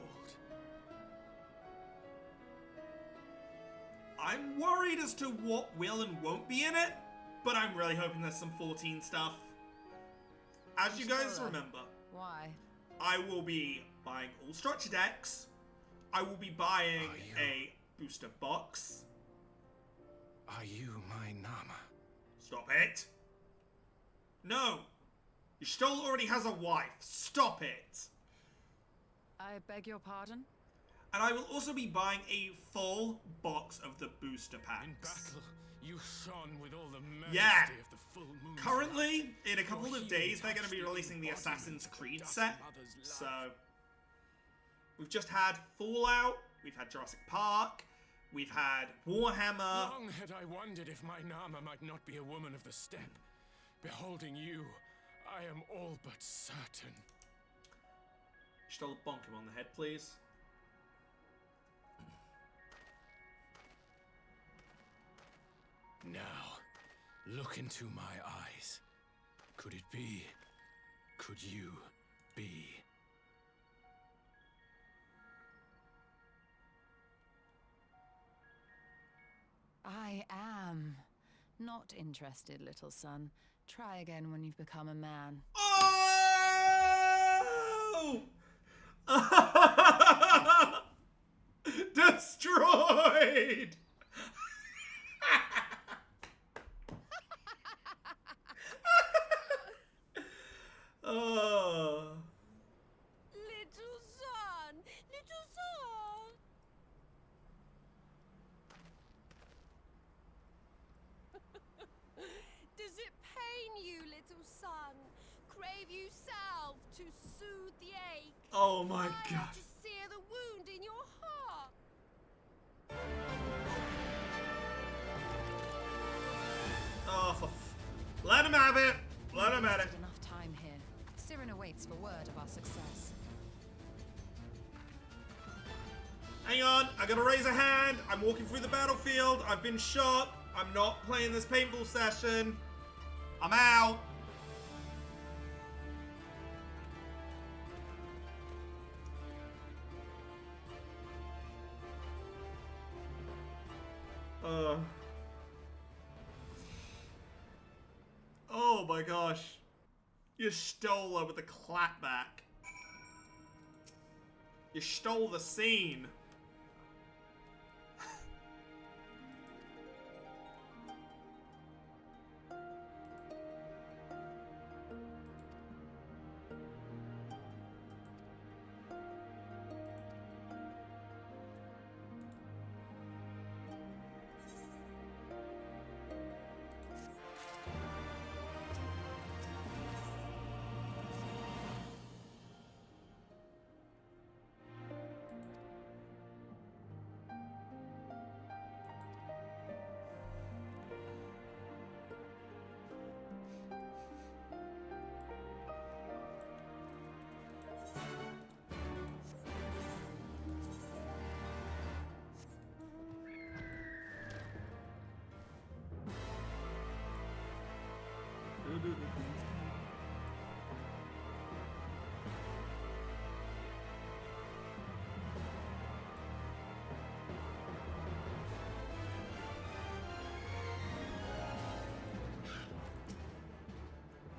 I'm worried as to what will and won't be in it, but I'm really hoping there's some 14 stuff. As you guys remember, Why? I will be buying all structure decks. I will be buying a booster box. Are you my Nama? Stop it. No. Your Stoll already has a wife. Stop it. I beg your pardon? And I will also be buying a full box of the booster packs. In battle, you shone with all the majesty Yeah. of the full moon. Currently, in a couple of days, they're going to be releasing the Assassin's Creed set. So, we've just had Fallout, we've had Jurassic Park, we've had Warhammer. Long had I wondered if my Nama might not be a woman of the steppe. Beholding you, I am all but certain. Stole a bonk him on the head, please. Now, look into my eyes. Could it be? Could you be? I am. Not interested, little son. Try again when you've become a man. Oh! Destroyed! Oh. Little son! Little son! Does it pain you, little son? Crave you salve to soothe the ache? Oh my god. To sear the wound in your heart? Oh, let him have it. Let him have it. Wasted enough time here. Siren awaits for word of our success. Hang on, I gotta raise a hand. I'm walking through the battlefield. I've been shot. I'm not playing this paintball session. I'm out. Oh my gosh. You stole her with the clapback. You stole the scene.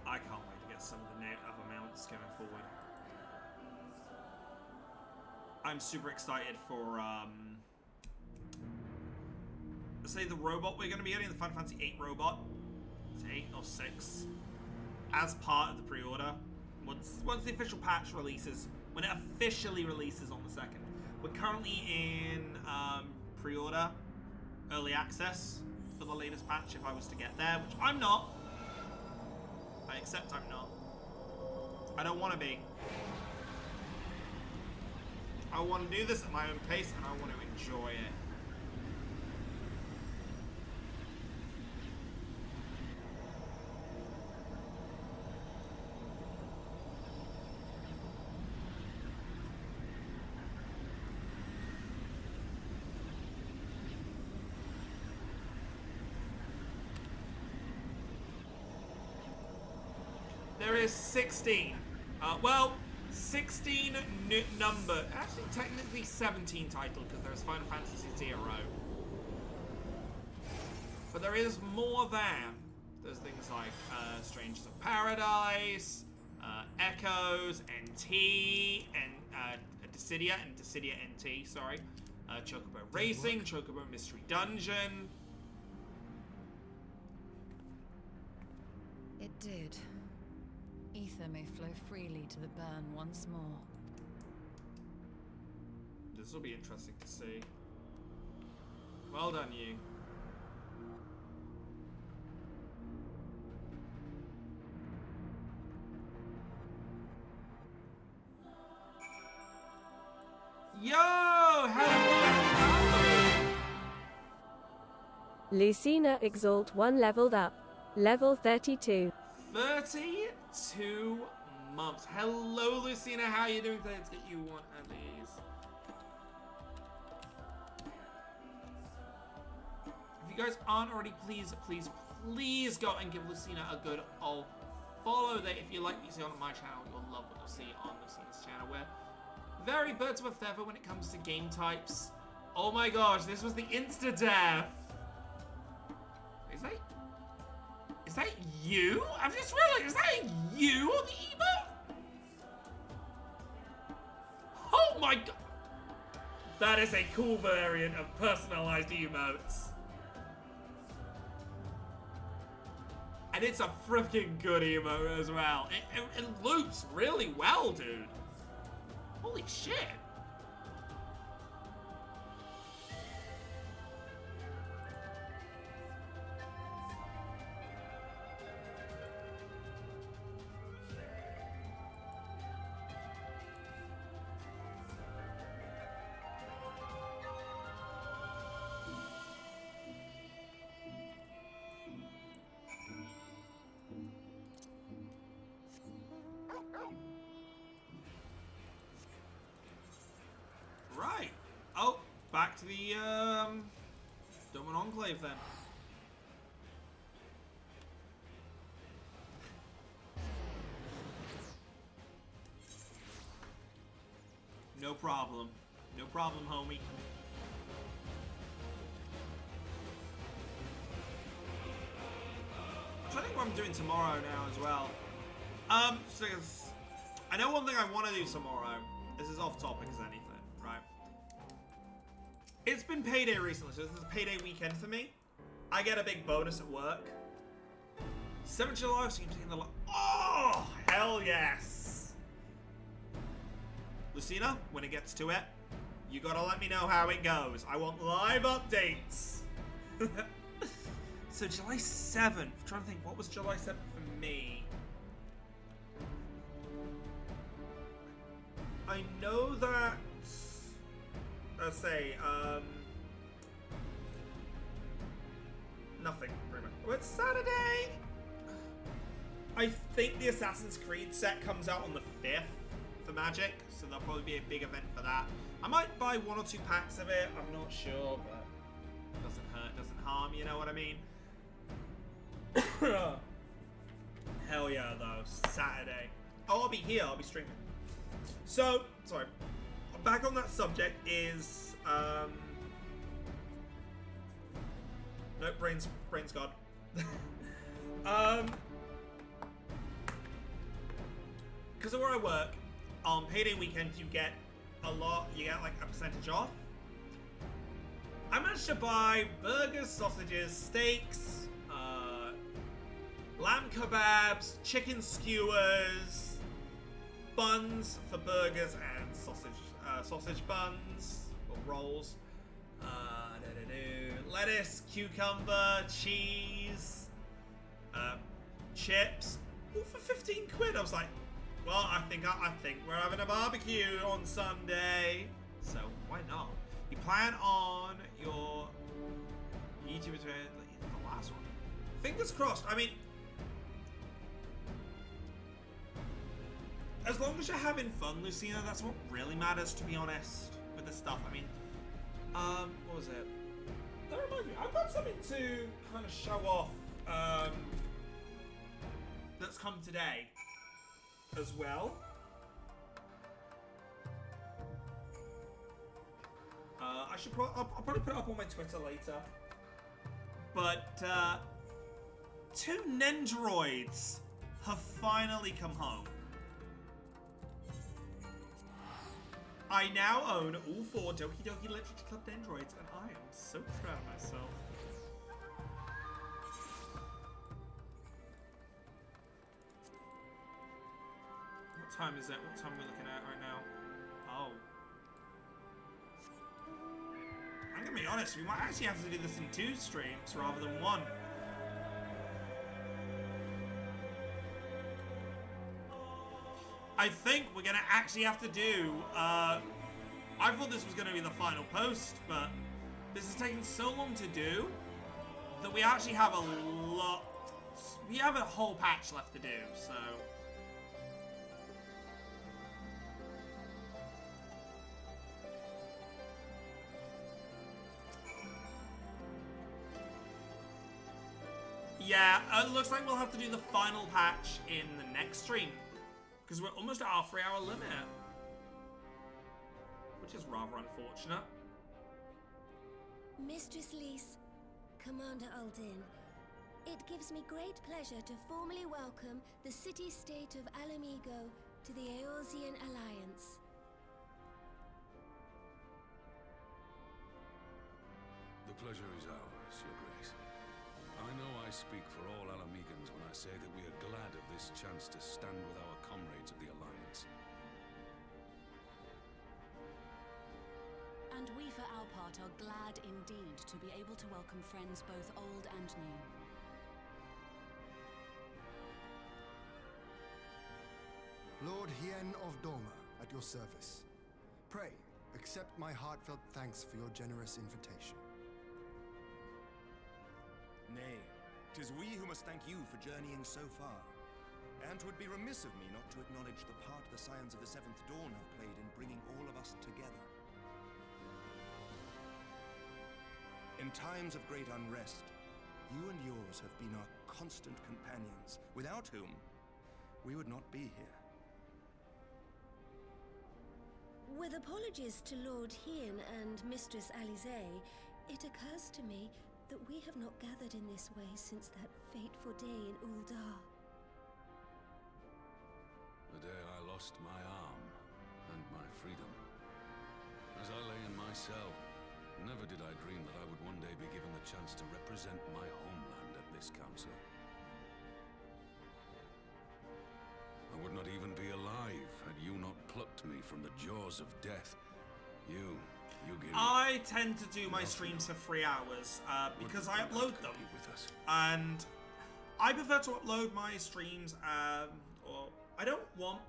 I can't wait to get some of the other mounts going forward. I'm super excited for, let's say the robot we're going to be getting, the Final Fantasy VIII robot. It's 8 or 6. As part of the pre-order. Once the official patch releases, when it officially releases on the 2nd. We're currently in pre-order, early access for the latest patch if I was to get there, which I'm not. I accept I'm not. I don't want to be. I want to do this at my own pace and I want to enjoy it. There is 16. 16 number. Actually, technically 17 titles because there's Final Fantasy 0. But there is more than. There's things like Strangers of Paradise, Echoes, NT, and Dissidia, and Dissidia NT, sorry. Chocobo Racing, Chocobo Mystery Dungeon. It did. Ether may flow freely to the burn once more. This will be interesting to see. Well done, you. Yo! Hello! Lucina Exalt 1 leveled up. Level 32. 32 months. Hello, Lucina. How are you doing today? Let's get you one of these. If you guys aren't already, please go and give Lucina a good old follow there. If you like what you see on my channel, you'll love what you'll see on Lucina's channel. We're very birds of a feather when it comes to game types. Oh my gosh, this was the insta-death. Is that you? I've just realized, is that you on the emote? Oh my god. That is a cool variant of personalized emotes. And it's a freaking good emote as well. It loops really well, dude. Holy shit. Right. Oh, back to the Doman Enclave then. No problem. No problem, homie. I'm trying to think what I'm doing tomorrow now as well. So I know one thing I want to do tomorrow. This is off topic as anything, right? It's been payday recently, so this is a payday weekend for me. I get a big bonus at work. 7th July, so you can see the oh, hell yes! Lucina, when it gets to it, you gotta let me know how it goes. I want live updates. So July 7th, I'm trying to think, what was July 7th for me? I know that, let's say, nothing, pretty much. Oh, it's Saturday! I think the Assassin's Creed set comes out on the 5th for Magic, so there'll probably be a big event for that. I might buy 1 or 2 packs of it, I'm not sure, but it doesn't hurt, doesn't harm, you know what I mean? Hell yeah, though, Saturday. Oh, I'll be here, I'll be streaming. So, sorry, back on that subject is, no, brain's gone. Because of where I work, on payday weekend you get like a percentage off. I managed to buy burgers, sausages, steaks, lamb kebabs, chicken skewers, buns for burgers and sausage buns or rolls, lettuce, cucumber, cheese, chips, all for 15 quid. I was like, well, I think we're having a barbecue on Sunday, so why not? You plan on your YouTube event, the last one. Fingers crossed. I mean, as long as you're having fun, Lucina, that's what really matters, to be honest, with this stuff. I mean, what was it? That reminds me, I've got something to kind of show off, that's come today as well. I'll probably put it up on my Twitter later. But, 2 Nendroids have finally come home. I now own all 4 Doki Doki Literature Club Nendroids, and I am so proud of myself. What time is it? What time are we looking at right now? Oh. be honest, we might actually have to do this in 2 streams rather than 1. I think we're gonna actually have to do, I thought this was gonna be the final post, but this is taking so long to do that we actually have we have a whole patch left to do, so. Yeah, it looks like we'll have to do the final patch in the next stream. Because we're almost at our 3-hour limit. Which is rather unfortunate. Mistress Lys, Commander Aldin, it gives me great pleasure to formally welcome the city-state of Alamigo to the Eorzean Alliance. The pleasure is ours, Your Grace. I know I speak for all Alamegans when I say that we are glad of this chance to stand with our comrades of the Alliance. And we, for our part, are glad indeed to be able to welcome friends both old and new. Lord Hien of Doma, at your service. Pray, accept my heartfelt thanks for your generous invitation. Nay, 'tis we who must thank you for journeying so far. And 'twould be remiss of me not to acknowledge the part the Scions of the Seventh Dawn have played in bringing all of us together. In times of great unrest, you and yours have been our constant companions, without whom we would not be here. With apologies to Lord Hien and Mistress Alize, it occurs to me that we have not gathered in this way since that fateful day in Uldar. The day I lost my arm and my freedom. As I lay in my cell, never did I dream that I would one day be given the chance to represent my homeland at this council. I would not even be alive had you not plucked me from the jaws of death. You Giri. I tend to do my streams for 3 hours because I upload them. And I prefer to upload my streams, or I don't want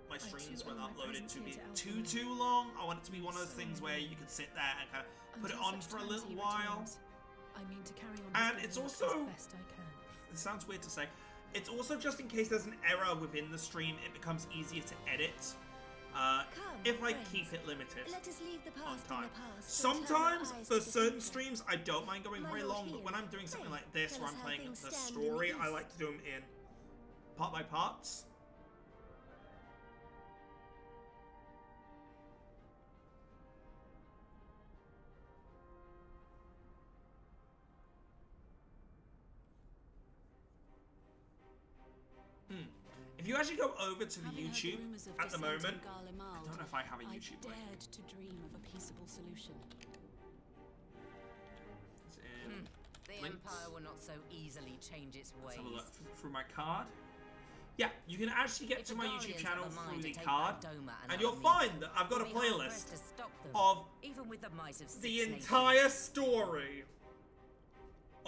my streams when uploaded to be too long. I want it to be one of those things where you can sit there and kind of put it on for a little while. I mean to carry on. And it's also, best I can. it sounds weird to say, it's also just in case there's an error within the stream, it becomes easier to edit. If I keep it limited Let us leave the on past time. in the past. Sometimes and turn our eyes for to the certain future. streams I don't mind going My very Lord long, but when Hien, I'm doing something pray, like this tell where us I'm how playing things the stand in the story, I east. like to do them in part by parts. If you actually go over to the Having heard YouTube rumours of at the dissent in moment, Garlemald, I don't know if I have a I YouTube link. dared to dream of a peaceable solution. It's in The links. Empire will not so easily change its ways. Let's have a look through my card. Yeah, you can actually get If to the my Guardians YouTube have channel a mind through to the take card, back Doma and you'll Alameda, find that I've got a we'll be hard playlist pressed to stop them, of even with the might of the six entire nations. story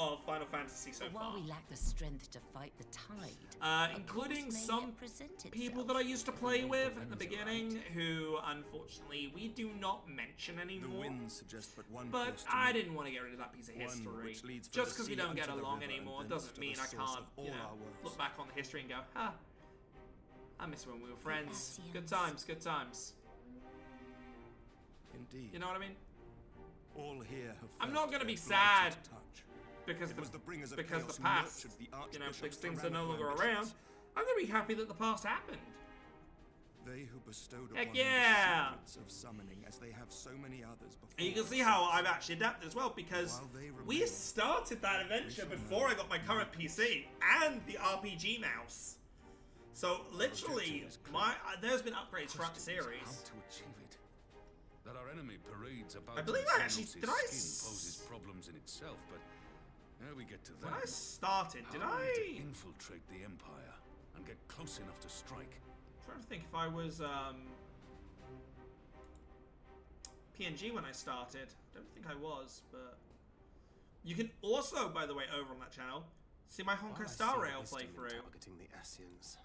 of Final Fantasy so But while far. we lack the strength to fight the tide, Including may some yet present people itself. that I used to play with at the beginning, who unfortunately we do not mention The anymore. winds suggest but one But course to I move. didn't want to get rid of that piece of One history. which leads from Just the because we sea don't get unto the along river, and anymore thence doesn't to mean the I source can't, of all our worlds. look back on the history and go, I miss when we were friends. Good Asians. times, good times. Indeed. You know what I mean? All here have I'm felt not gonna their be blighted sad touch. because It was the bringers of the chaos who past, nurtured the you know, archbishop's these things are no tyrannical longer ambitions. around. I'm gonna be happy that the past happened. They who bestowed Heck upon yeah! them the secrets of summoning, as they have so many others before. And you can us. see how I've actually adapted as well, because While they we remain, started that adventure shall before know I got my current PC and the RPG mouse. So literally, objective is clear. there's been upgrades throughout the Question is series. how to achieve it. That our enemy parades about I believe in I actually- Xenos' did I skin s- poses problems in itself, but how we get to that? When I started, did How are we to I? infiltrate the Empire and get close enough to strike? I'm trying to think if I was PNG when I started. I don't think I was, but you can also, by the way, over on that channel, see my Honkai Star Rail playthrough. Targeting the Asians.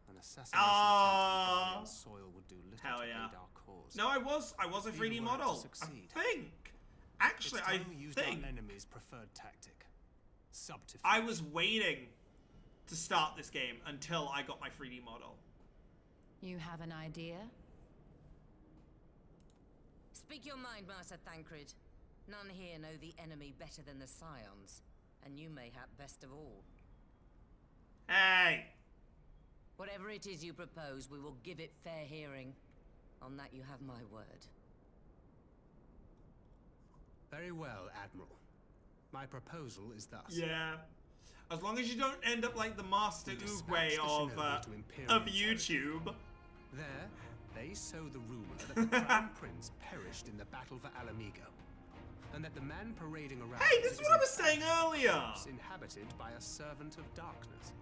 An assassination Ah, attempt on soil would do little hell to yeah. aid our cause. No, I was a 3D Even were it to model. I succeed, think. Actually, it's I time we used think our enemy's preferred tactic. Subterfuge. I was waiting to start this game until I got my 3D model. You have an idea? Speak your mind, Master Thancred. None here know the enemy better than the Scions, and you mayhap best of all. Hey! Whatever it is you propose, we will give it fair hearing. On that you have my word. Very well, Admiral. My proposal is thus. Yeah. As long as you don't end up like the Master We dispatch Oogway the shinobi to Imperial of YouTube. There, they sow the rumor that the Crown Prince perished in the battle for Alamigo, and that the man parading around Hey, this is what I was saying earlier! Inhabited by a servant of darkness.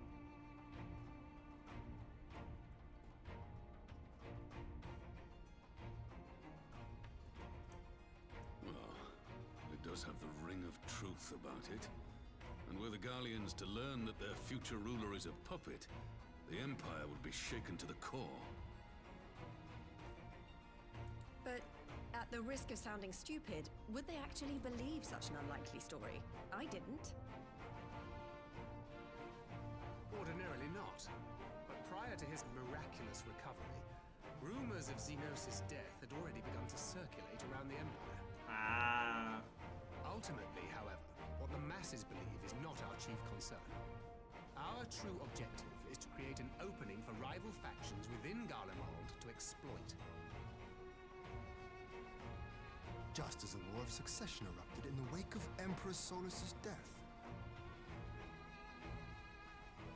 Well, it does have the ring of truth about it. And were the Garleans to learn that their future ruler is a puppet, the Empire would be shaken to the core. But at the risk of sounding stupid, would they actually believe such an unlikely story? I didn't. Ordinarily not. But prior to his miraculous recovery, rumors of Xenos' death had already begun to circulate around the Empire. Ah. Ultimately, however, what the masses believe is not our chief concern. Our true objective is to create an opening for rival factions within Garlemald to exploit. Just as a war of succession erupted in the wake of Emperor Solus's death.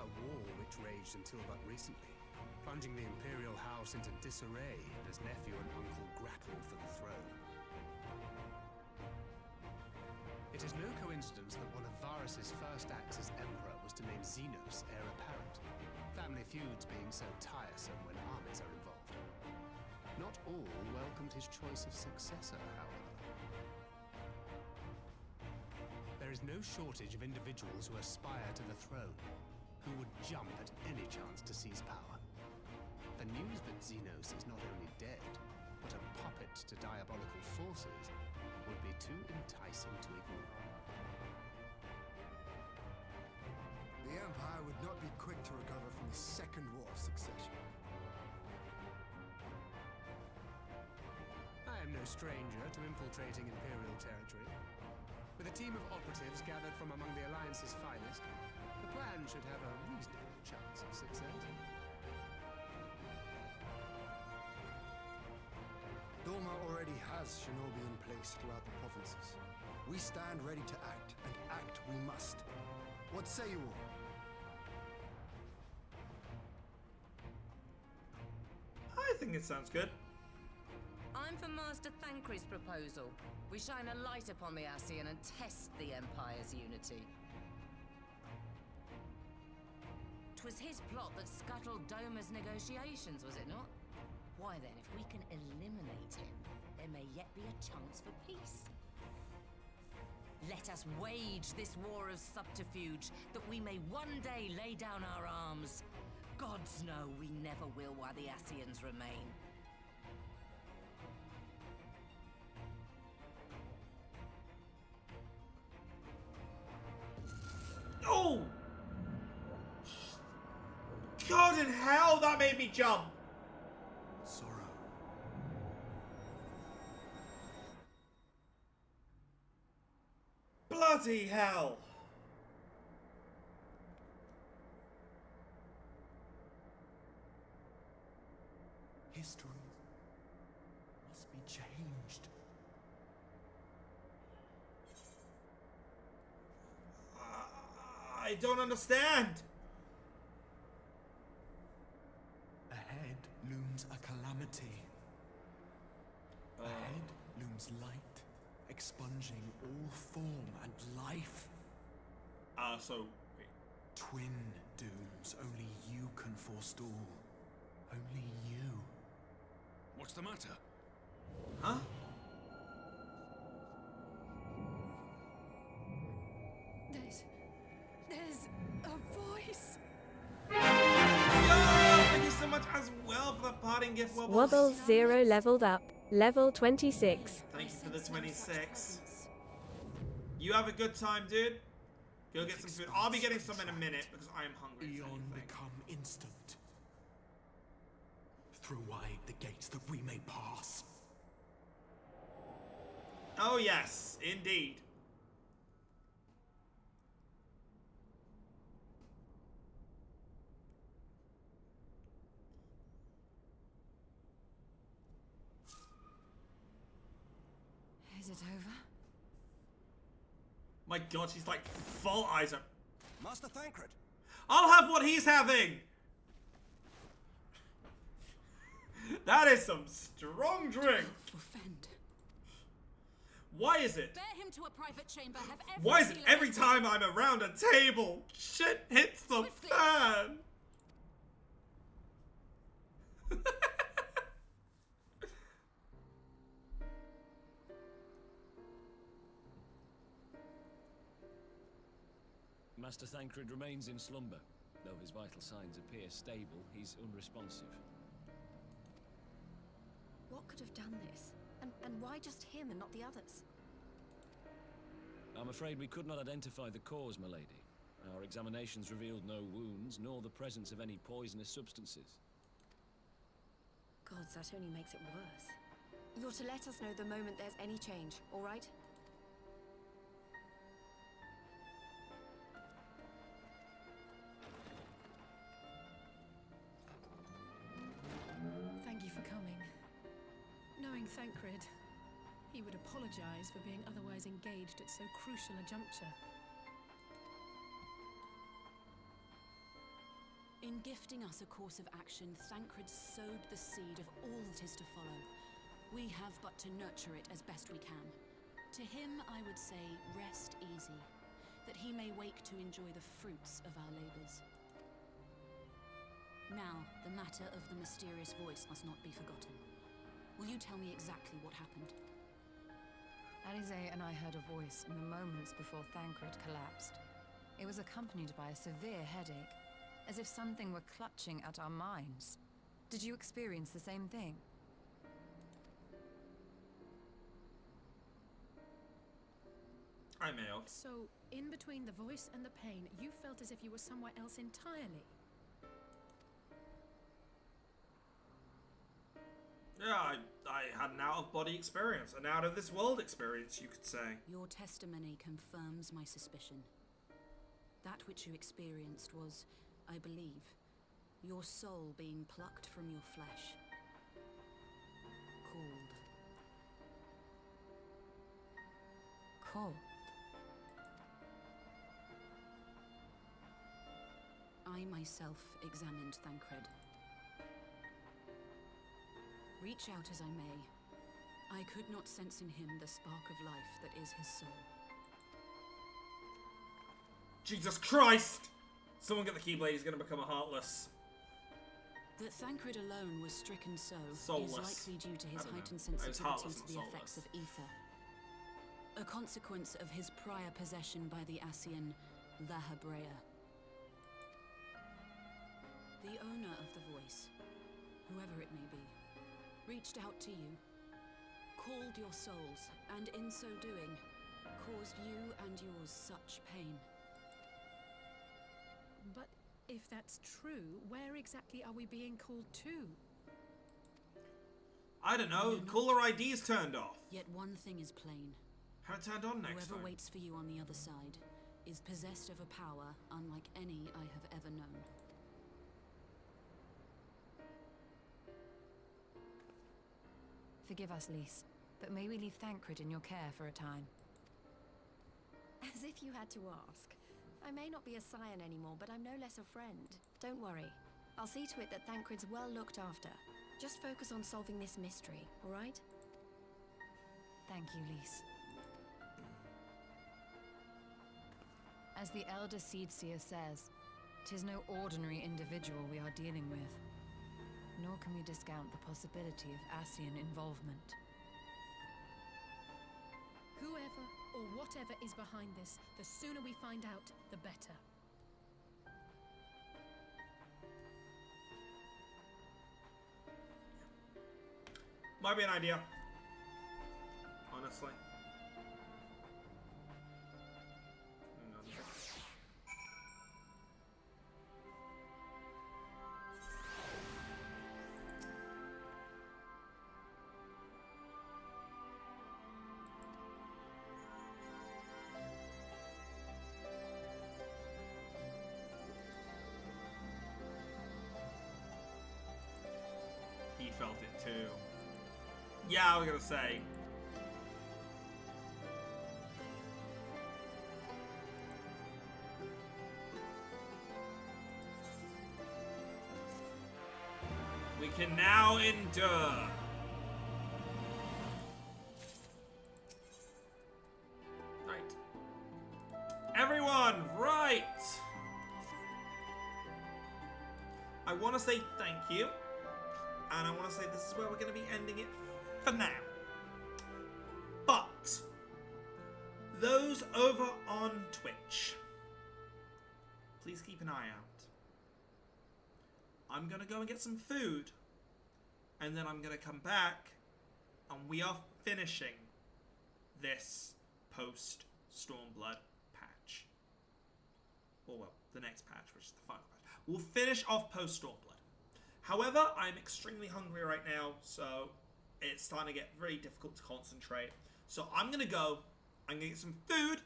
A war which raged until but recently, plunging the Imperial House into disarray as nephew and uncle grappled for the throne. It is no coincidence that one of Varus's first acts as Emperor was to name Xenos heir apparent, family feuds being so tiresome when armies are involved. Not all welcomed his choice of successor, however. There is no shortage of individuals who aspire to the throne, who would jump at any chance to seize power. The news that Xenos is not only dead, but a puppet to diabolical forces would be too enticing to ignore. The Empire would not be quick to recover from the Second War of Succession. I am no stranger to infiltrating Imperial territory. With a team of operatives gathered from among the Alliance's finest, the plan should have a reasonable chance of success. Doma already has shinobi in place throughout the provinces. We stand ready to act, and act we must. What say you all? I think it sounds good. I'm for Master Thancred's proposal. We shine a light upon the Ascian and test the Empire's unity. 'Twas his plot that scuttled Doma's negotiations, was it not? Why then, if we can eliminate him, there may yet be a chance for peace. Let us wage this war of subterfuge, that we may one day lay down our arms. Gods know we never will while the Ascians remain. Oh! God in hell, that made me jump! Sorrow. Bloody hell! History must be changed. I don't understand. Ahead looms a calamity. Ahead looms light, expunging all form and life. So... Twin dooms only you can forestall. Only you. What's the matter? Huh? parting gift, Wobbles? Wobbles 0 leveled up. Level 26. Thank you for the 26. You have a good time, dude. Go get some food. I'll be getting some in a minute because I am hungry. Eon become instant. Throw wide the gates that we may pass. Oh yes, indeed. Is it over? My god, she's like full eyes up. Master Thancred. I'll have what he's having. That is some strong drink. Offend. Why is it? Bear him to a private chamber. Have Why is it every time I'm around a table, shit hits the fan? Master Thancred remains in slumber. Though his vital signs appear stable, he's unresponsive. What could have done this? And why just him and not the others? I'm afraid we could not identify the cause, my lady. Our examinations revealed no wounds, nor the presence of any poisonous substances. Gods, that only makes it worse. You're to let us know the moment there's any change, all right? Thank you for coming. Knowing Thancred, he would apologize for being otherwise engaged at so crucial a juncture. In gifting us a course of action, Thancred sowed the seed of all that is to follow. We have but to nurture it as best we can. To him, I would say, rest easy, that he may wake to enjoy the fruits of our labors. Now, the matter of the mysterious voice must not be forgotten. Will you tell me exactly what happened? Alizé and I heard a voice in the moments before Thancred collapsed. It was accompanied by a severe headache, as if something were clutching at our minds. Did you experience the same thing? I may have. So, in between the voice and the pain, you felt as if you were somewhere else entirely. Yeah, I had an out-of-body experience, an out-of-this-world experience, you could say. Your testimony confirms my suspicion. That which you experienced was, I believe, your soul being plucked from your flesh. Called. I myself examined Thancred. Reach out as I may, I could not sense in him the spark of life that is his soul. Jesus Christ! Someone get the Keyblade, he's gonna become a Heartless. That Thancred alone was stricken so Soulless. is likely due to his heightened It was sensitivity heartless, to not the soulless. effects of ether. A consequence of his prior possession by the Ascian, La Hebrea. The owner of the voice, whoever it may be, reached out to you, called your souls, and in so doing, caused you and yours such pain. But if that's true, where exactly are we being called to? I don't know, caller ID's turned off. Yet one thing is plain. Have it turned on next Whoever time. waits for you on the other side is possessed of a power unlike any I have ever known. Forgive us, Lys, but may we leave Thancred in your care for a time? As if you had to ask. I may not be a scion anymore, but I'm no less a friend. Don't worry. I'll see to it that Thancred's well looked after. Just focus on solving this mystery, all right? Thank you, Lys. As the Elder Seedseer says, 'tis no ordinary individual we are dealing with. Nor can we discount the possibility of Ascian involvement. Whoever or whatever is behind this, the sooner we find out, the better. Might be an idea. Honestly. Hang on. He felt it too. Yeah, I was gonna say. We can now endure. Right. Everyone, right. I want to say thank you. And I want to say this is where we're going to be ending it for now. But those over on Twitch, please keep an eye out. I'm going to go and get some food, and then I'm going to come back, and we are finishing this Post-StormBlood patch. Or, well, the next patch, which is the final patch. We'll finish off Post-StormBlood. However, I'm extremely hungry right now, so it's starting to get very difficult to concentrate. So I'm going to go, I'm going to get some food,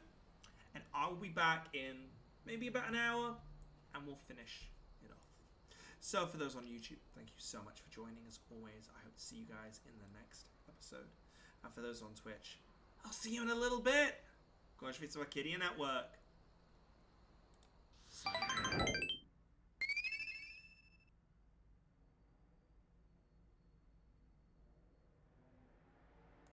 and I'll be back in maybe about an hour, and we'll finish it off. So for those on YouTube, thank you so much for joining. As always, I hope to see you guys in the next episode. And for those on Twitch, I'll see you in a little bit. Go watch Vitsa Kitty Network.